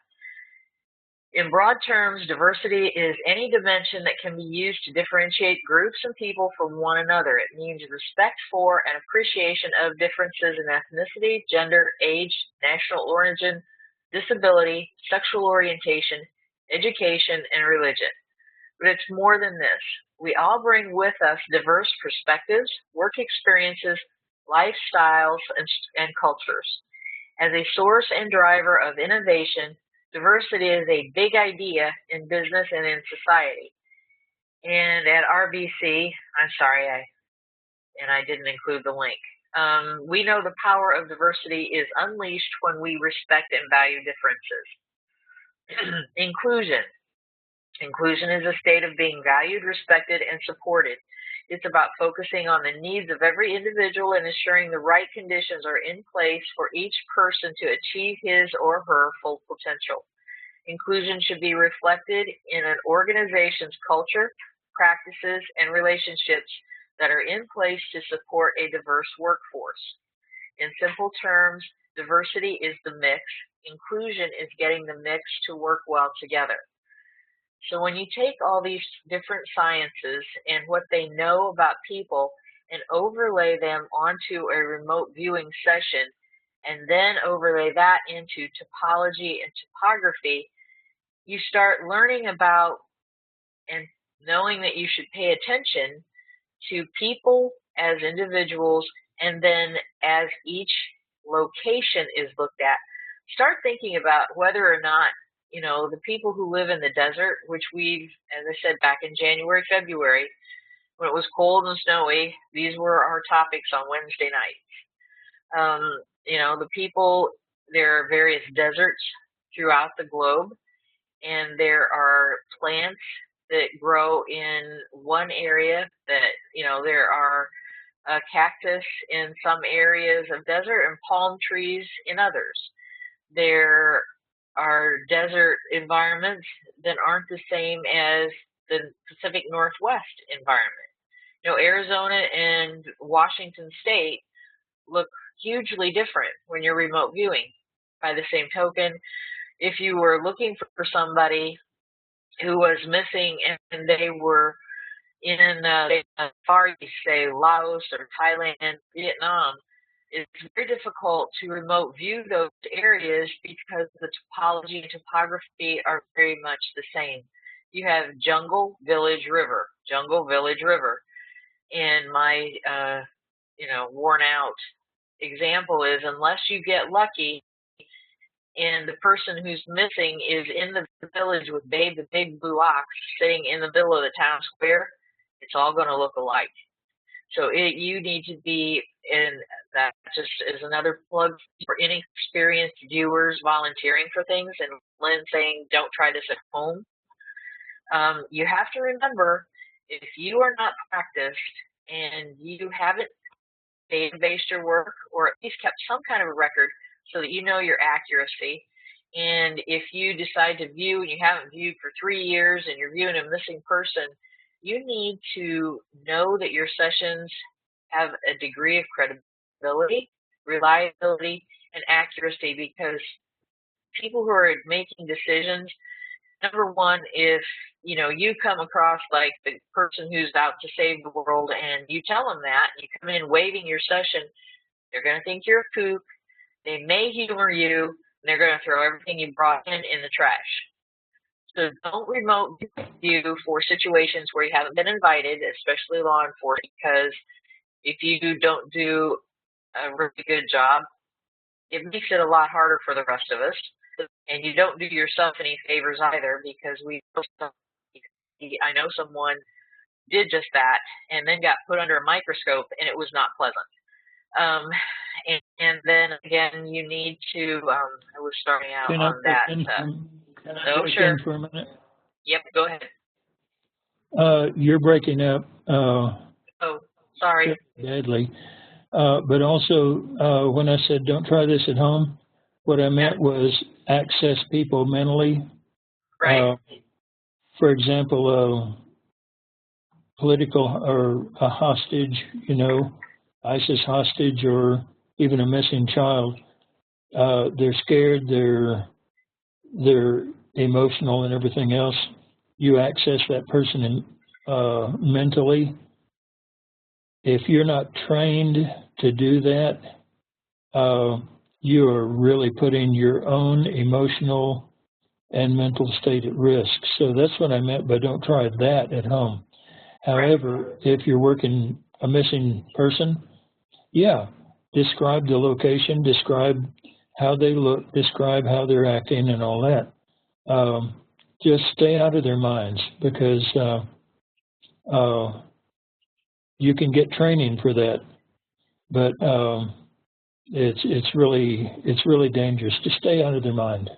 In broad terms, diversity is any dimension that can be used to differentiate groups and people from one another. It means respect for and appreciation of differences in ethnicity, gender, age, national origin, disability, sexual orientation, education, and religion. But it's more than this. We all bring with us diverse perspectives, work experiences, lifestyles, and cultures. As a source and driver of innovation, diversity is a big idea in business and in society. And at RBC, I'm sorry, I didn't include the link. We know the power of diversity is unleashed when we respect and value differences. Inclusion. Inclusion is a state of being valued, respected, and supported. It's about focusing on the needs of every individual and ensuring the right conditions are in place for each person to achieve his or her full potential. Inclusion should be reflected in an organization's culture, practices, and relationships that are in place to support a diverse workforce. In simple terms, diversity is the mix. Inclusion is getting the mix to work well together. So when you take all these different sciences and what they know about people and overlay them onto a remote viewing session, and then overlay that into topology and topography, you start learning about and knowing that you should pay attention to people as individuals, and then as each location is looked at, start thinking about whether or not the people who live in the desert, which we've, as I said, back in January, February, when it was cold and snowy, these were our topics on Wednesday nights. The people, there are various deserts throughout the globe, and there are plants that grow in one area that, there are cactus in some areas of desert and palm trees in others. There are desert environments that aren't the same as the Pacific Northwest environment. Arizona and Washington State look hugely different when you're remote viewing. By the same token, if you were looking for somebody who was missing and they were in Far East, say Laos or Thailand, Vietnam, it's very difficult to remote view those areas because the topology and topography are very much the same. You have jungle, village, river, jungle, village, river. And my, worn out example is, unless you get lucky and the person who's missing is in the village with Babe the Big Blue Ox sitting in the middle of the town square, it's all going to look alike. So you need to be, and that just is another plug for inexperienced viewers volunteering for things, and Lynn saying, don't try this at home. You have to remember, if you are not practiced and you haven't databased your work, or at least kept some kind of a record so that you know your accuracy, and if you decide to view and you haven't viewed for 3 years and you're viewing a missing person, you need to know that your sessions have a degree of credibility, reliability, and accuracy, because people who are making decisions, number one, if you come across like the person who's out to save the world and you tell them that, and you come in waving your session, they're going to think you're a kook. They may humor you, and they're going to throw everything you brought in the trash. So don't remote view for situations where you haven't been invited, especially law enforcement, because if you don't do a really good job, it makes it a lot harder for the rest of us. And you don't do yourself any favors either, because I know someone did just that and then got put under a microscope, and it was not pleasant. And then again, you need to, I was starting out on that. Can I break in for a minute? Yep, go ahead. You're breaking up. Oh, sorry. Badly. But also, when I said don't try this at home, what I meant was access people mentally. Right. For example, political or a hostage, ISIS hostage, or even a missing child. They're scared, they're emotional and everything else. You access that person mentally. If you're not trained to do that, you are really putting your own emotional and mental state at risk. So that's what I meant by don't try that at home. However, if you're working a missing person, yeah, describe the location, describe how they look, describe how they're acting and all that. Just stay out of their minds, because you can get training for that, but it's really dangerous to stay out of their mind.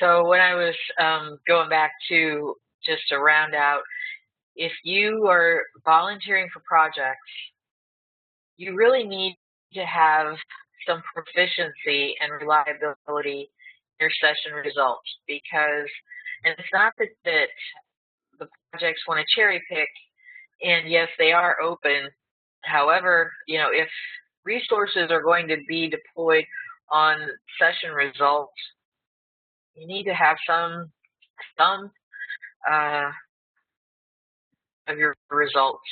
So when I was going back to just to round out, if you are volunteering for projects, you really need to have some proficiency and reliability in your session results, because, and it's not that the projects want to cherry pick, and yes, they are open. However, if resources are going to be deployed on session results, you need to have some of your results,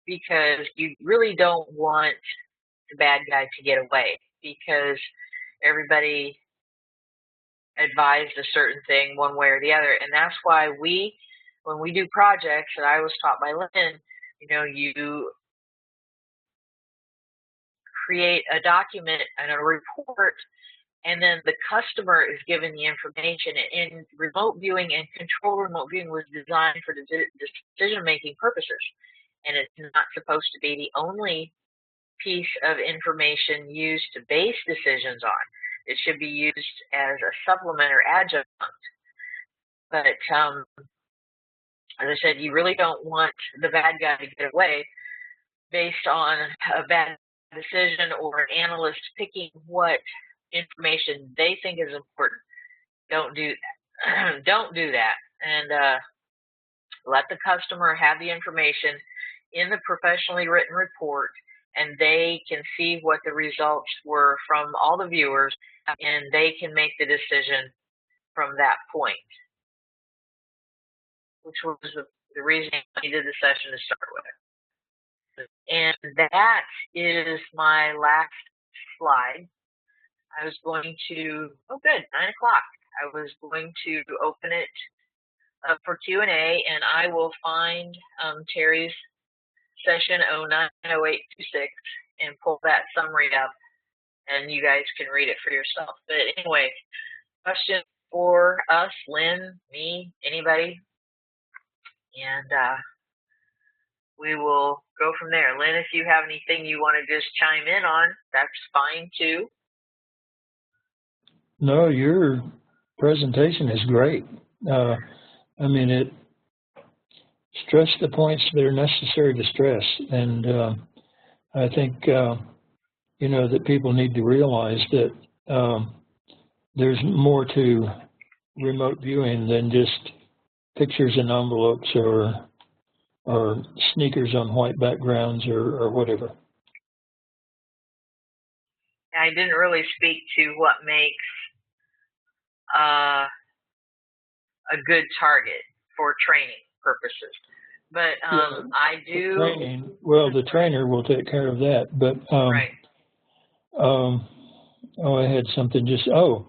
because you really don't want the bad guy to get away, because everybody advised a certain thing one way or the other. And that's why when we do projects, that I was taught by Lynn, you create a document and a report, and then the customer is given the information. And remote viewing and control remote viewing was designed for decision-making purposes, and it's not supposed to be the only piece of information used to base decisions on. It should be used as a supplement or adjunct. But as I said, you really don't want the bad guy to get away based on a bad decision or an analyst picking what information they think is important. Don't do that. Don't do that. And let the customer have the information in the professionally written report, and they can see what the results were from all the viewers, and they can make the decision from that point, which was the reason we did the session to start with. And that is my last slide. I was going to, oh good, 9 o'clock. I was going to open it up for Q&A, and I will find Terry's session 090826 and pull that summary up, and you guys can read it for yourself. But anyway, question for us, Lynn, me, anybody, and we will go from there. Lynn, if you have anything you want to just chime in on, that's fine too. No, your presentation is great. I mean, it stressed the points that are necessary to stress, and I think you know, that people need to realize that there's more to remote viewing than just pictures in envelopes or sneakers on white backgrounds or whatever. I didn't really speak to what makes a good target for training purposes, but Yeah, I do. Training, well, the trainer will take care of that, but Right. Oh, I had something just, you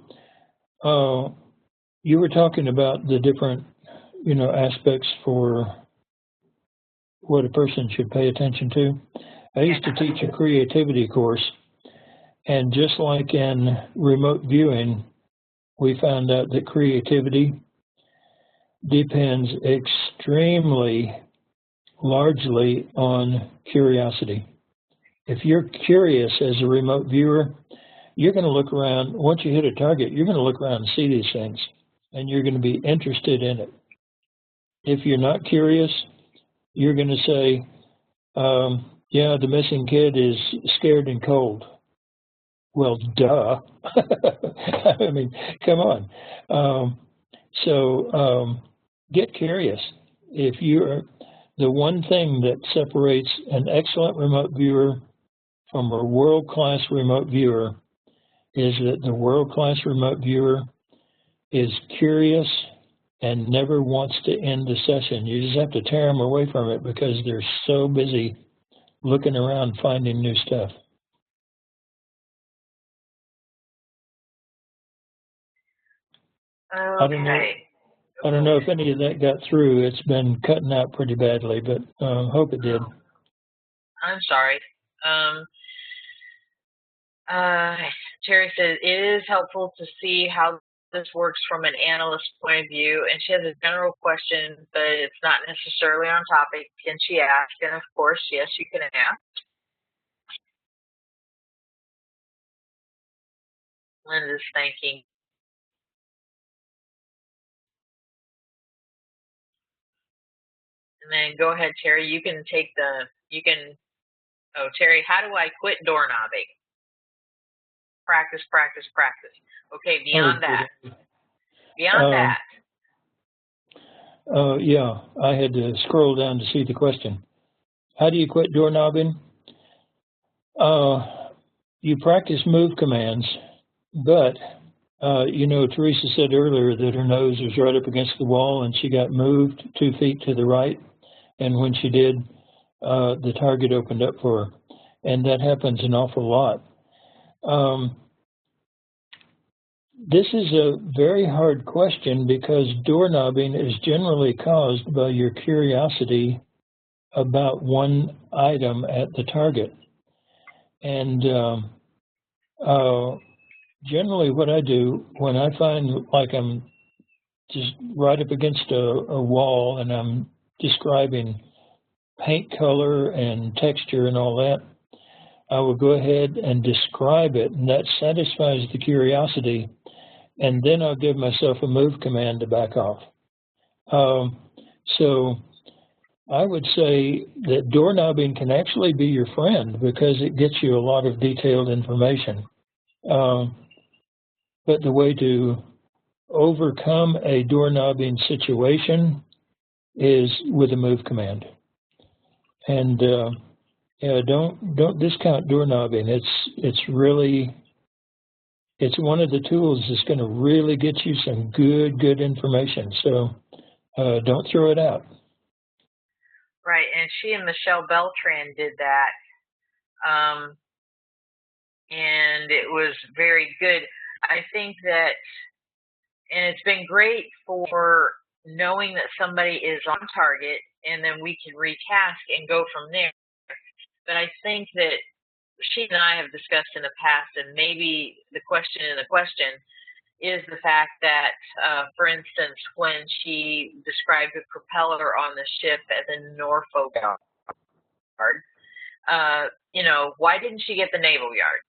were talking about the different, you know, aspects for what a person should pay attention to. I used to teach a creativity course, and just like in remote viewing, we found out that creativity depends extremely largely on curiosity. If you're curious as a remote viewer, you're going to look around. Once you hit a target, you're going to look around and see these things, and you're going to be interested in it. If you're not curious, you're going to say, yeah, the missing kid is scared and cold. Well, duh. I mean, come on. Get curious. If you're the one thing that separates an excellent remote viewer from a world-class remote viewer is that the world-class remote viewer is curious and never wants to end the session. You just have to tear them away from it because they're so busy looking around finding new stuff. Okay. I don't know if any of that got through. It's been cutting out pretty badly, but hope it did. I'm sorry. Terry says it is helpful to see how this works from an analyst's point of view, and she has a general question, but it's not necessarily on topic. Can she ask? And of course, yes, you can ask. Linda's thanking. And then go ahead, Terry. You can take oh, Terry, how do I quit doorknobbing? Practice, practice, practice. Okay, beyond that. Beyond that. Yeah, I had to scroll down to see the question. How do you quit doorknobbing? You practice move commands, but you know, Teresa said earlier that her nose was right up against the wall and she got moved 2 feet to the right. And when she did, the target opened up for her. And that happens an awful lot. This is a very hard question because doorknobbing is generally caused by your curiosity about one item at the target. And generally what I do when I find like I'm just right up against a wall and I'm describing paint color and texture and all that, I will go ahead and describe it, and that satisfies the curiosity, and then I'll give myself a move command to back off. So I would say that doorknobbing can actually be your friend because it gets you a lot of detailed information. But the way to overcome a doorknobbing situation is with a move command. And yeah, don't discount doorknobbing. It's one of the tools that's going to really get you some good information. So don't throw it out. Right, and she and Michelle Beltran did that, and it was very good. I think that, and it's been great for knowing that somebody is on target, and then we can retask and go from there. But I think that she and I have discussed in the past, and maybe the question in the question is the fact that, for instance, when she described the propeller on the ship as a Norfolk yard, why didn't she get the naval yard?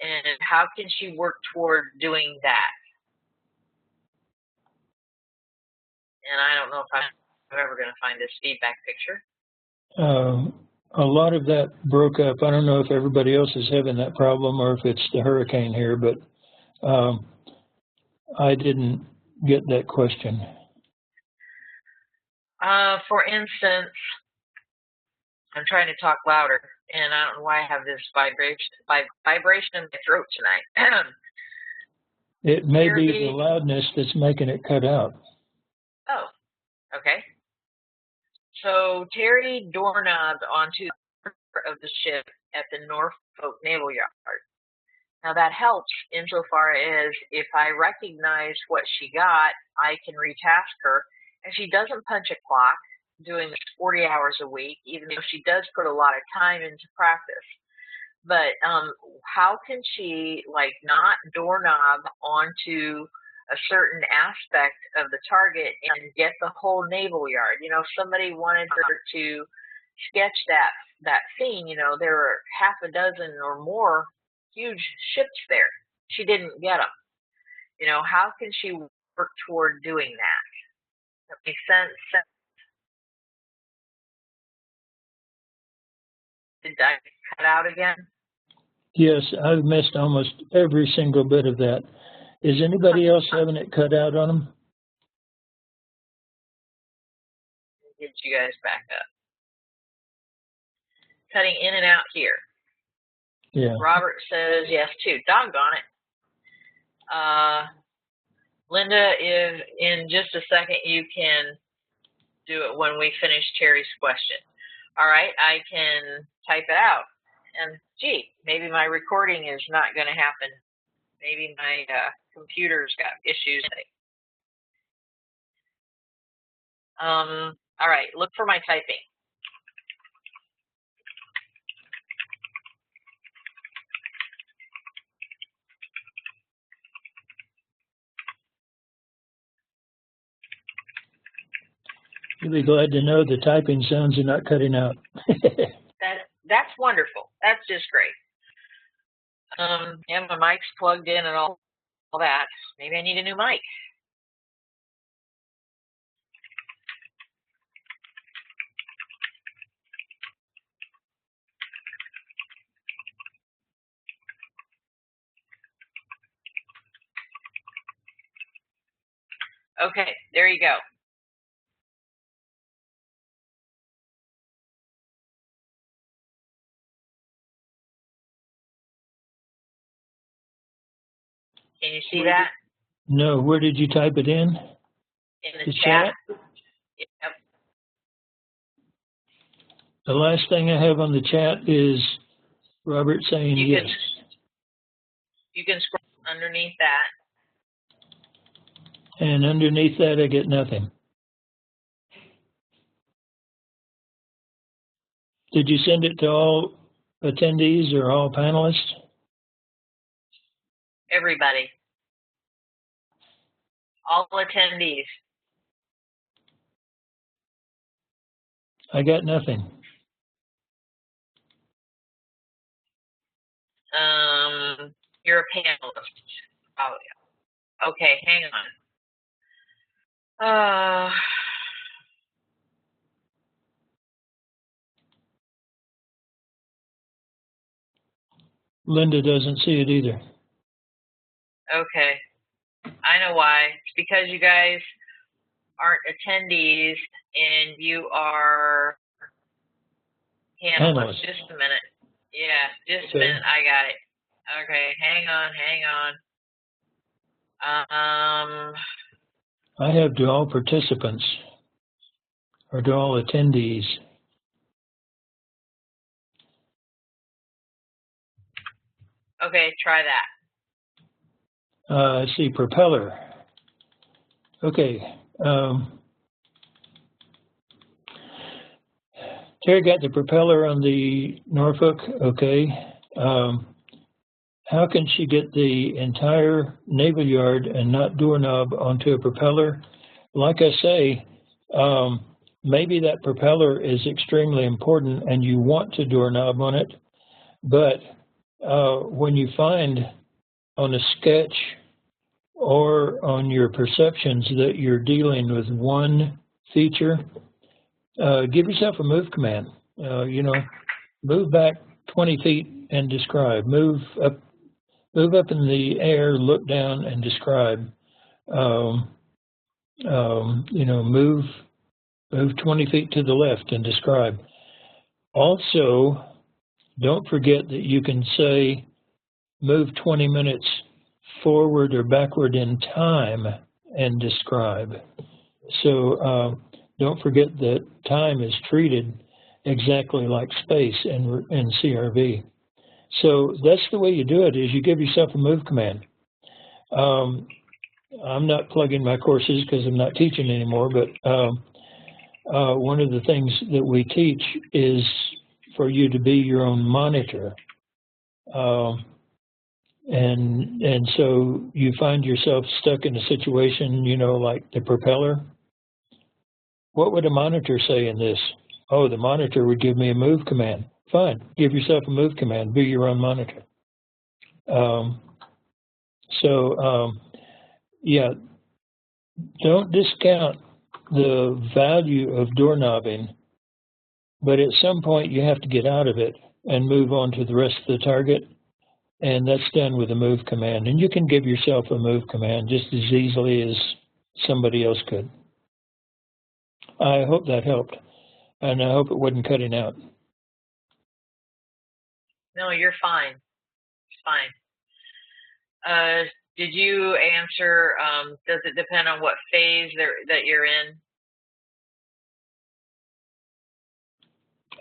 And how can she work toward doing that? And I don't know if I'm ever going to find this feedback picture. A lot of that broke up. I don't know if everybody else is having that problem or if it's the hurricane here, but I didn't get that question. For instance, I'm trying to talk louder, and I don't know why I have this vibration in my throat tonight. It may be the loudness that's making it cut out. Oh, okay. So Terry doorknobbed onto the of the ship at the Norfolk Naval Yard. Now that helps insofar as if I recognize what she got, I can retask her, and she doesn't punch a clock doing this 40 hours a week, even though she does put a lot of time into practice. But how can she not doorknob onto a certain aspect of the target and get the whole naval yard? If somebody wanted her to sketch that scene, there are half a dozen or more huge ships there. She didn't get them. How can she work toward doing that? That makes sense? Did I cut out again? Yes, I've missed almost every single bit of that. Is anybody else having it cut out on them? Get you guys back up. Cutting in and out here. Yeah. Robert says yes too. Doggone it. Linda, if in just a second you can do it when we finish Terry's question. All right, I can type it out. And gee, maybe my recording is not going to happen. Maybe my computer's got issues. All right, look for my typing. You'll be glad to know the typing sounds are not cutting out. That's wonderful. That's just great. And my mic's plugged in and all that. Maybe I need a new mic. Okay, there you go. Can you see that? No, where did you type it in? In the chat? Yep. The last thing I have on the chat is Robert saying yes. You can scroll underneath that. And underneath that, I get nothing. Did you send it to all attendees or all panelists? Everybody. All attendees. I got nothing. You're a panelist. Oh, yeah. Okay, hang on. Linda doesn't see it either. Okay. I know why. It's because you guys aren't attendees and you are panelists. Just a minute. Yeah, just a minute. I got it. Okay, hang on. I have to all participants. or to all attendees. Okay, try that. Let's see, propeller. Okay. Terry got the propeller on the Norfolk. Okay. How can she get the entire naval yard and not doorknob onto a propeller? Like I say, maybe that propeller is extremely important and you want to doorknob on it, but when you find on a sketch or on your perceptions that you're dealing with one feature, give yourself a move command. You know, move back 20 feet and describe. Move up in the air, look down and describe. You know, move 20 feet to the left and describe. Also, don't forget that you can say move 20 minutes forward or backward in time and describe. So don't forget that time is treated exactly like space in CRV. So that's the way you do it, is you give yourself a move command. I'm not plugging my courses because I'm not teaching anymore, but one of the things that we teach is for you to be your own monitor. And so you find yourself stuck in a situation, you know, like the propeller. What would a monitor say in this? Oh, the monitor would give me a move command. Fine, give yourself a move command, be your own monitor. Yeah, don't discount the value of doorknobbing, but at some point you have to get out of it and move on to the rest of the target, and that's done with a move command. And you can give yourself a move command just as easily as somebody else could. I hope that helped, and I hope it wasn't cutting out. No, you're fine. It's fine. Did you answer, does it depend on what phase that you're in?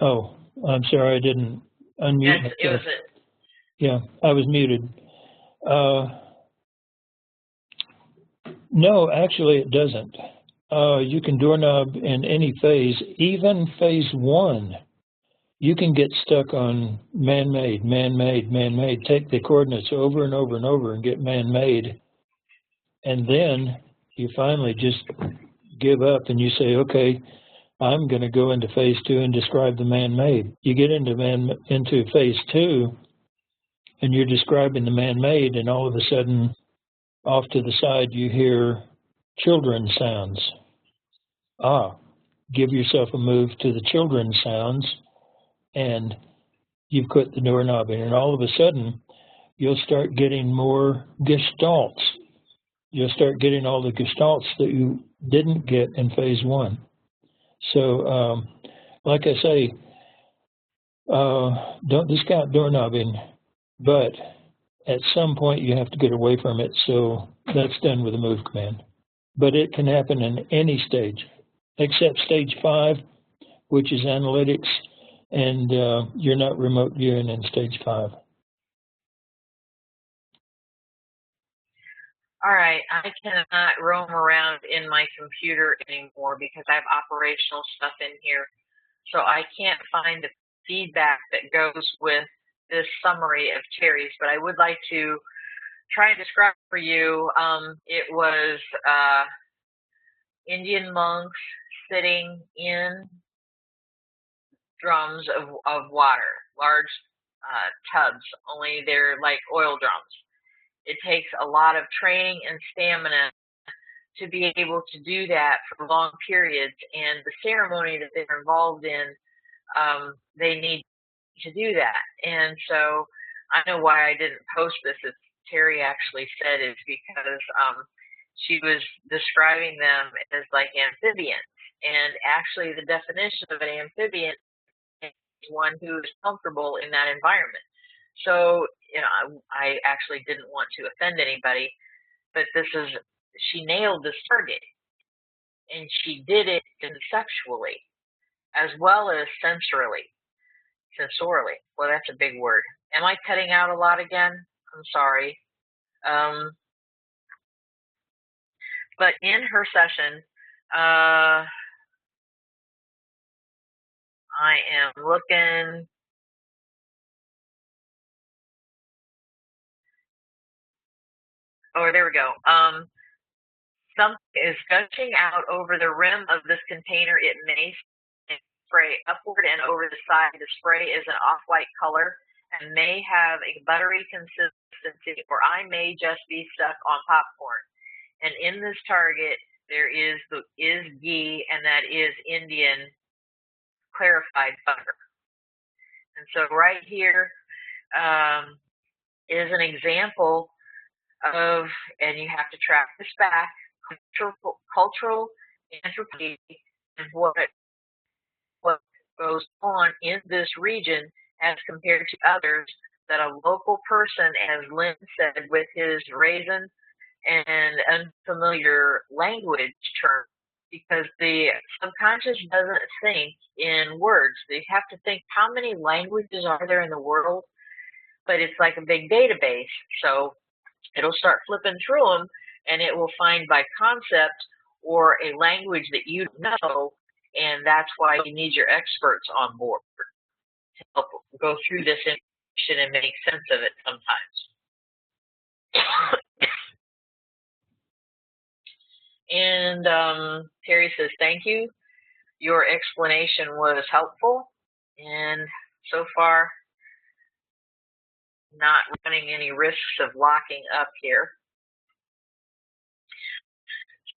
Oh, I'm sorry, I didn't unmute myself. It was it. Yeah, I was muted. No, actually it doesn't. You can doorknob in any phase, even phase 1. You can get stuck on man-made, man-made, man-made. Take the coordinates over and over and over and get man-made. And then you finally just give up and you say, okay, I'm going to go into phase 2 and describe the man-made. You get into phase 2 and you're describing the man-made, and all of a sudden off to the side you hear children's sounds. Give yourself a move to the children's sounds, and you've quit the doorknobbing, and all of a sudden you'll start getting more gestalts. You'll start getting all the gestalts that you didn't get in phase 1. So, like I say, don't discount doorknobbing, but at some point you have to get away from it, so that's done with a move command. But it can happen in any stage, except stage 5, which is analytics, and you're not remote viewing in stage 5. All right, I cannot roam around in my computer anymore because I have operational stuff in here. So I can't find the feedback that goes with this summary of Terry's, but I would like to try and describe for you. It was Indian monks sitting in drums of water, large tubs, only they're like oil drums. It takes a lot of training and stamina to be able to do that for long periods, and the ceremony that they're involved in, they need to do that. And so I know why I didn't post this, as Terry actually said, is because she was describing them as like amphibians. And actually the definition of an amphibian is one who is comfortable in that environment. So, you know, I actually didn't want to offend anybody, but she nailed this target. and she did it conceptually as well as sensorially. Well, that's a big word. Am I cutting out a lot again? I'm sorry. But in her session, I am looking. Oh, there we go. Something is gushing out over the rim of this container. It may spray upward and over the side. The spray is an off-white color and may have a buttery consistency, or I may just be stuck on popcorn. And in this target, there is ghee, and that is Indian clarified butter. And so right here is an example of, and you have to track this back, cultural anthropology and what goes on in this region as compared to others, that a local person, as Lynn said, with his raisin and unfamiliar language term, because the subconscious doesn't think in words. They have to think, how many languages are there in the world? But it's like a big database. So it'll start flipping through them, and it will find by concept or a language that you know, and that's why you need your experts on board to help go through this information and make sense of it sometimes. And Terry says, thank you. Your explanation was helpful, and so far not running any risks of locking up here.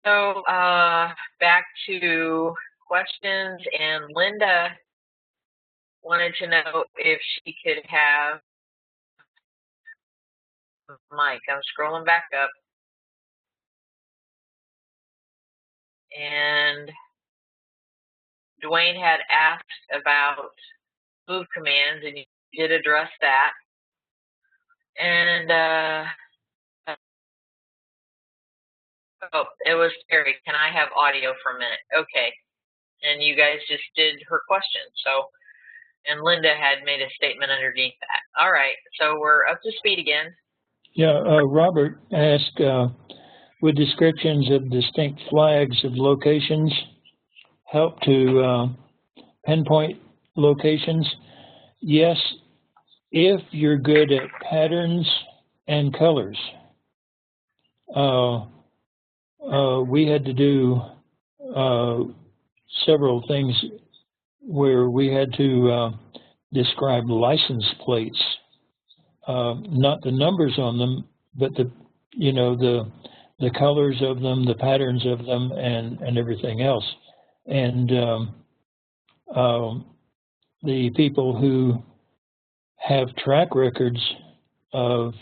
So back to questions, and Linda wanted to know if she could have Mike. I'm scrolling back up. And Dwayne had asked about move commands, and you did address that. And oh, it was Terry. Can I have audio for a minute? Okay. And you guys just did her question. So, and Linda had made a statement underneath that. All right. So we're up to speed again. Yeah, Robert asked, would descriptions of distinct flags of locations help to pinpoint locations? Yes, if you're good at patterns and colors. We had to do several things where we had to describe license plates, not the numbers on them, but the colors of them, the patterns of them, and everything else. And the people who have track records of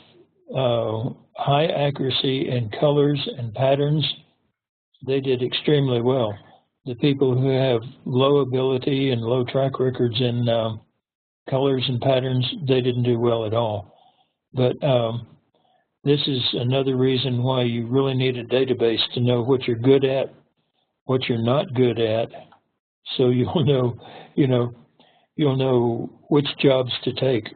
high accuracy in colors and patterns, they did extremely well. The people who have low ability and low track records in colors and patterns, they didn't do well at all. But this is another reason why you really need a database to know what you're good at, what you're not good at, so you'll know, you'll know which jobs to take.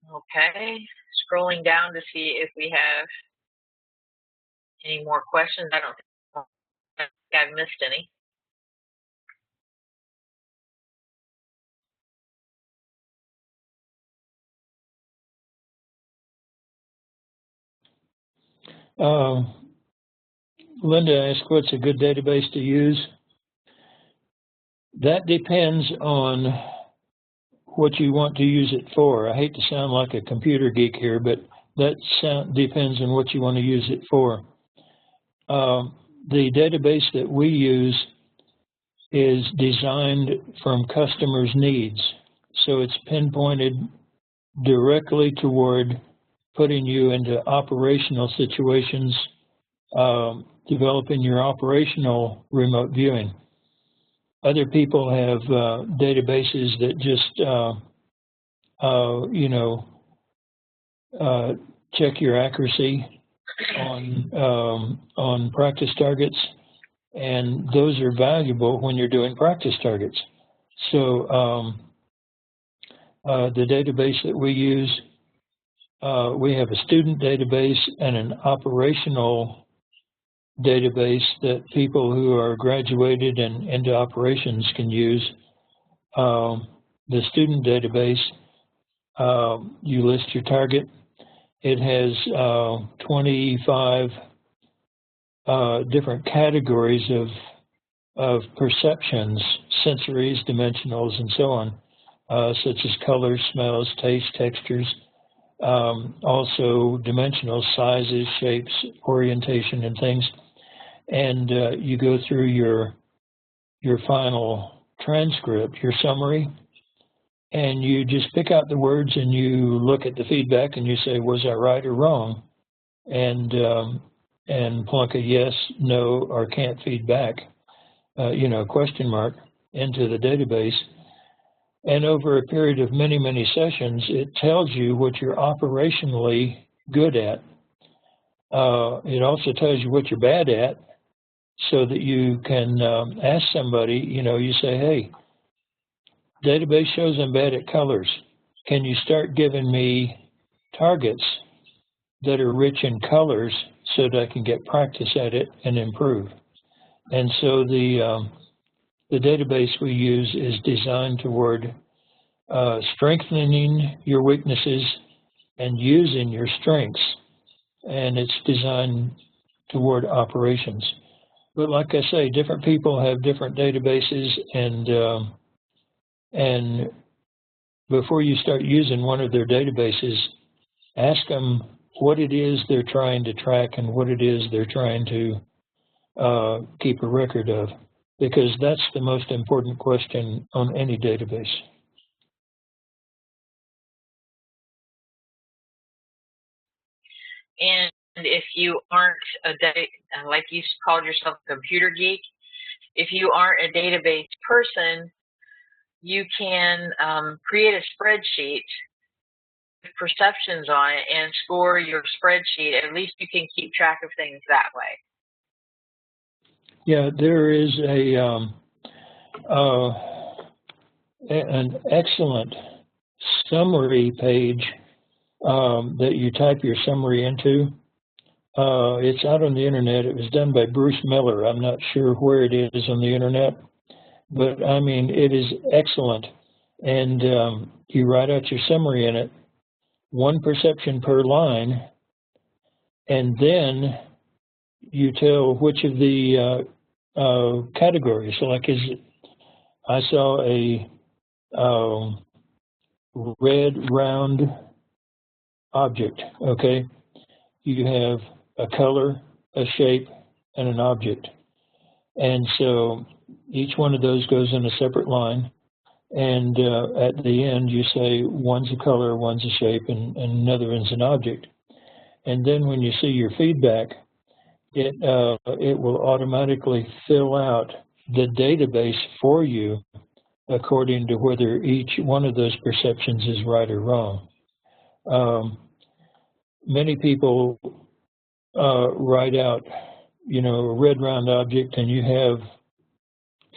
Okay, scrolling down to see if we have any more questions. I don't think I've missed any. Linda asked, what's a good database to use? That depends on what you want to use it for. I hate to sound like a computer geek here, but that depends on what you want to use it for. The database that we use is designed from customers' needs. So it's pinpointed directly toward putting you into operational situations, developing your operational remote viewing. Other people have databases that just you know, check your accuracy on practice targets, and those are valuable when you're doing practice targets. So the database that we use, we have a student database and an operational database that people who are graduated and into operations can use. The student database, you list your target. It has 25 different categories of perceptions, sensories, dimensionals, and so on, such as colors, smells, taste, textures, also dimensional sizes, shapes, orientation, and things. And you go through your final transcript, your summary, and you just pick out the words and you look at the feedback and you say, was I right or wrong? And plunk a yes, no, or can't feedback, you know, question mark into the database. And over a period of many, many sessions, it tells you what you're operationally good at. It also tells you what you're bad at, so that you can ask somebody, you know, you say, hey, database shows I'm bad at colors. Can you start giving me targets that are rich in colors so that I can get practice at it and improve? And so the database we use is designed toward strengthening your weaknesses and using your strengths, and it's designed toward operations. But like I say, different people have different databases, and before you start using one of their databases, ask them what it is they're trying to track and what it is they're trying to keep a record of, because that's the most important question on any database. And if you aren't like you called yourself a computer geek, if you aren't a database person, you can create a spreadsheet with perceptions on it and score your spreadsheet. At least you can keep track of things that way. Yeah, there is an excellent summary page that you type your summary into. It's out on the internet. It was done by Bruce Miller. I'm not sure where it is on the internet, but I mean, it is excellent. And you write out your summary in it, one perception per line, and then you tell which of the categories. So like, I saw a red round object, okay? You have a color, a shape, and an object. And so each one of those goes in a separate line. And at the end, you say one's a color, one's a shape, and another one's an object. And then when you see your feedback, it will automatically fill out the database for you according to whether each one of those perceptions is right or wrong. Many people write out, you know, a red round object, and you have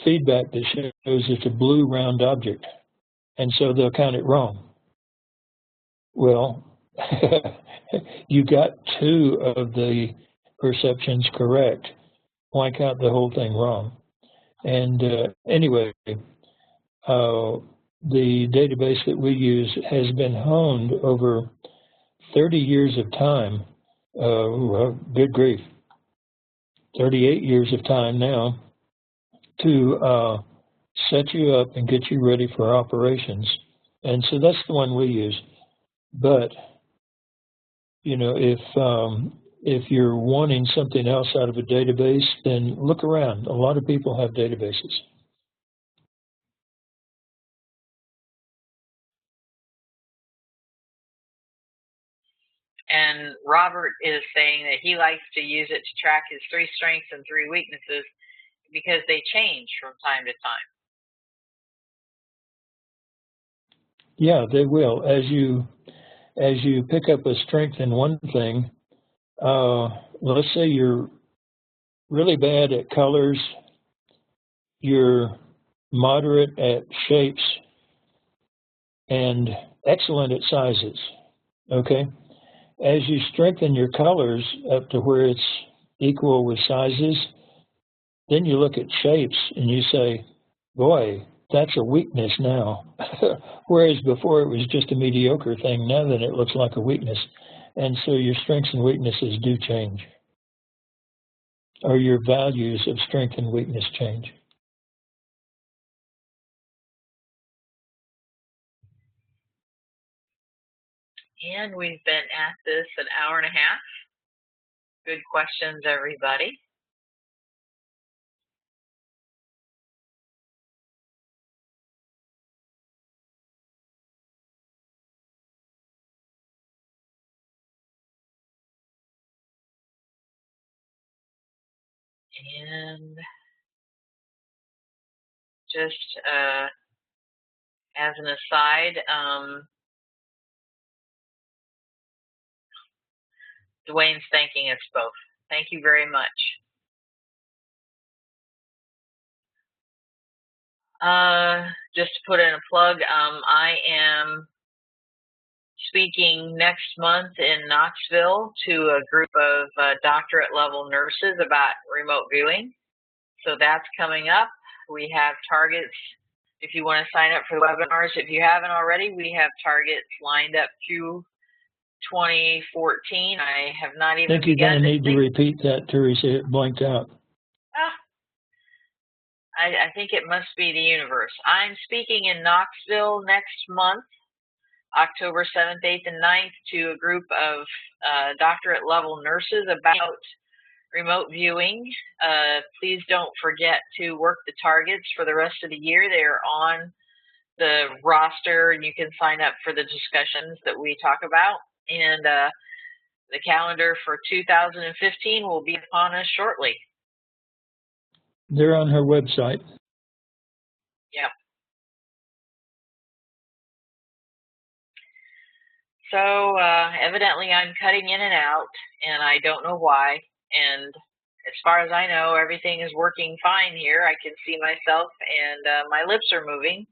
feedback that shows it's a blue round object, and so they'll count it wrong. Well, you got two of the perceptions correct. Why count the whole thing wrong? And anyway, the database that we use has been honed over 30 years of time. Well, good grief, 38 years of time now to set you up and get you ready for operations. And so that's the one we use. But, you know, if you're wanting something else out of a database, then look around. A lot of people have databases. And Robert is saying that he likes to use it to track his 3 strengths and 3 weaknesses because they change from time to time. Yeah, they will. As you pick up a strength in one thing, let's say you're really bad at colors, you're moderate at shapes, and excellent at sizes. Okay? As you strengthen your colors up to where it's equal with sizes, then you look at shapes and you say, boy, that's a weakness now. Whereas before it was just a mediocre thing, now that it looks like a weakness. And so your strengths and weaknesses do change. Or your values of strength and weakness change. And we've been at this an hour and a half. Good questions, everybody. And just as an aside, Dwayne's thanking us both. Thank you very much. Just to put in a plug, I am speaking next month in Knoxville to a group of doctorate level nurses about remote viewing. So that's coming up. We have targets if you want to sign up for the webinars. If you haven't already, we have targets lined up through 2014. I have not even I think you're going to need to repeat that, Teresa. It blanked out. I think it must be the universe. I'm speaking in Knoxville next month, October 7th, 8th, and 9th, to a group of doctorate level nurses about remote viewing. Please don't forget to work the targets for the rest of the year. They are on the roster, and you can sign up for the discussions that we talk about. And the calendar for 2015 will be upon us shortly. They're on her website. Yep. So evidently I'm cutting in and out, and I don't know why. And as far as I know, everything is working fine here. I can see myself, and my lips are moving.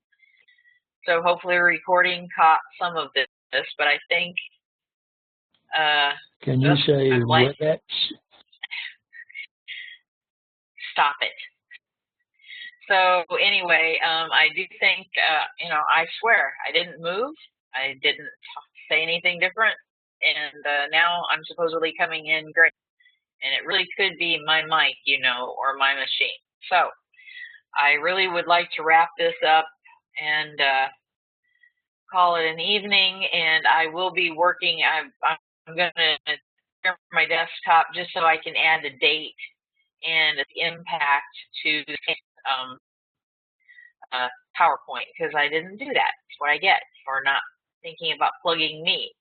So hopefully recording caught some of this, but I think... can you say WebEx? Stop it. So anyway, I do think, you know, I swear I didn't move. I didn't say anything different. And now I'm supposedly coming in great. And it really could be my mic, you know, or my machine. So I really would like to wrap this up and call it an evening. And I will be working. I'm going to clear my desktop just so I can add the date and the impact to the PowerPoint, because I didn't do that. That's what I get for not thinking about plugging me.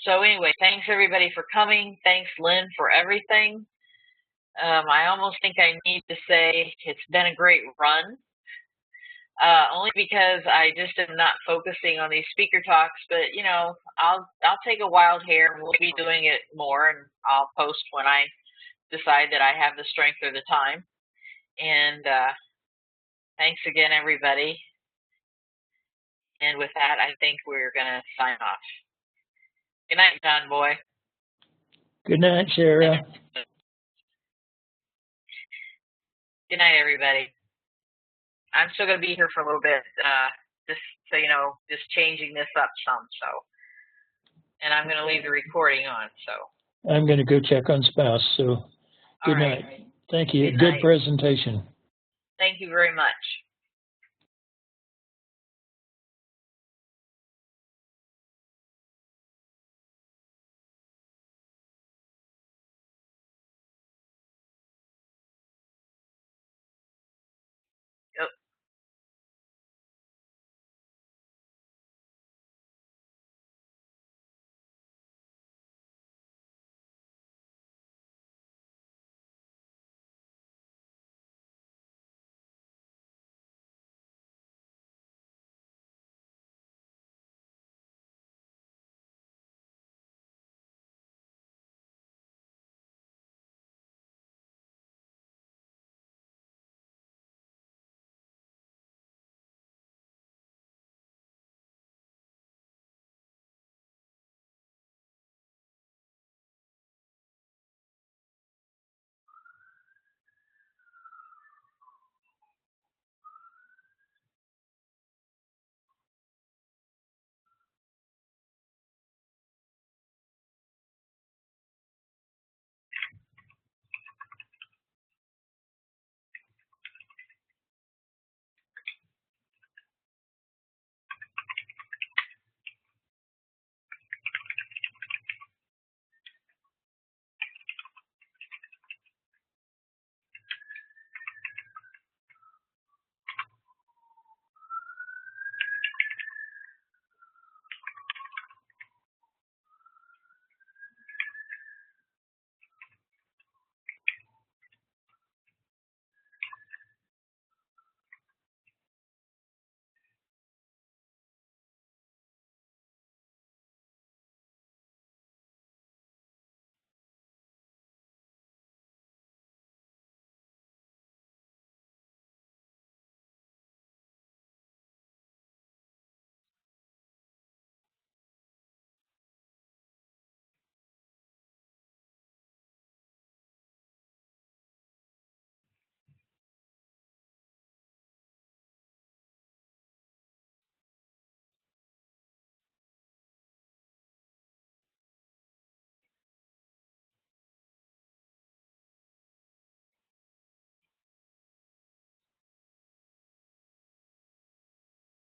So anyway, thanks everybody for coming. Thanks, Lynn, for everything. I almost think I need to say it's been a great run, only because I just am not focusing on these speaker talks. But you know, I'll take a wild hair, and we'll be doing it more, and I'll post when I decide that I have the strength or the time. And thanks again, everybody. And with that, I think we're going to sign off. Good night, John Boy. Good night, Sarah. Good night, everybody. I'm still going to be here for a little bit, just so you know, just changing this up some. So, and I'm going to leave the recording on. So I'm going to go check on spouse. So good night. Thank you. Good presentation. Thank you very much.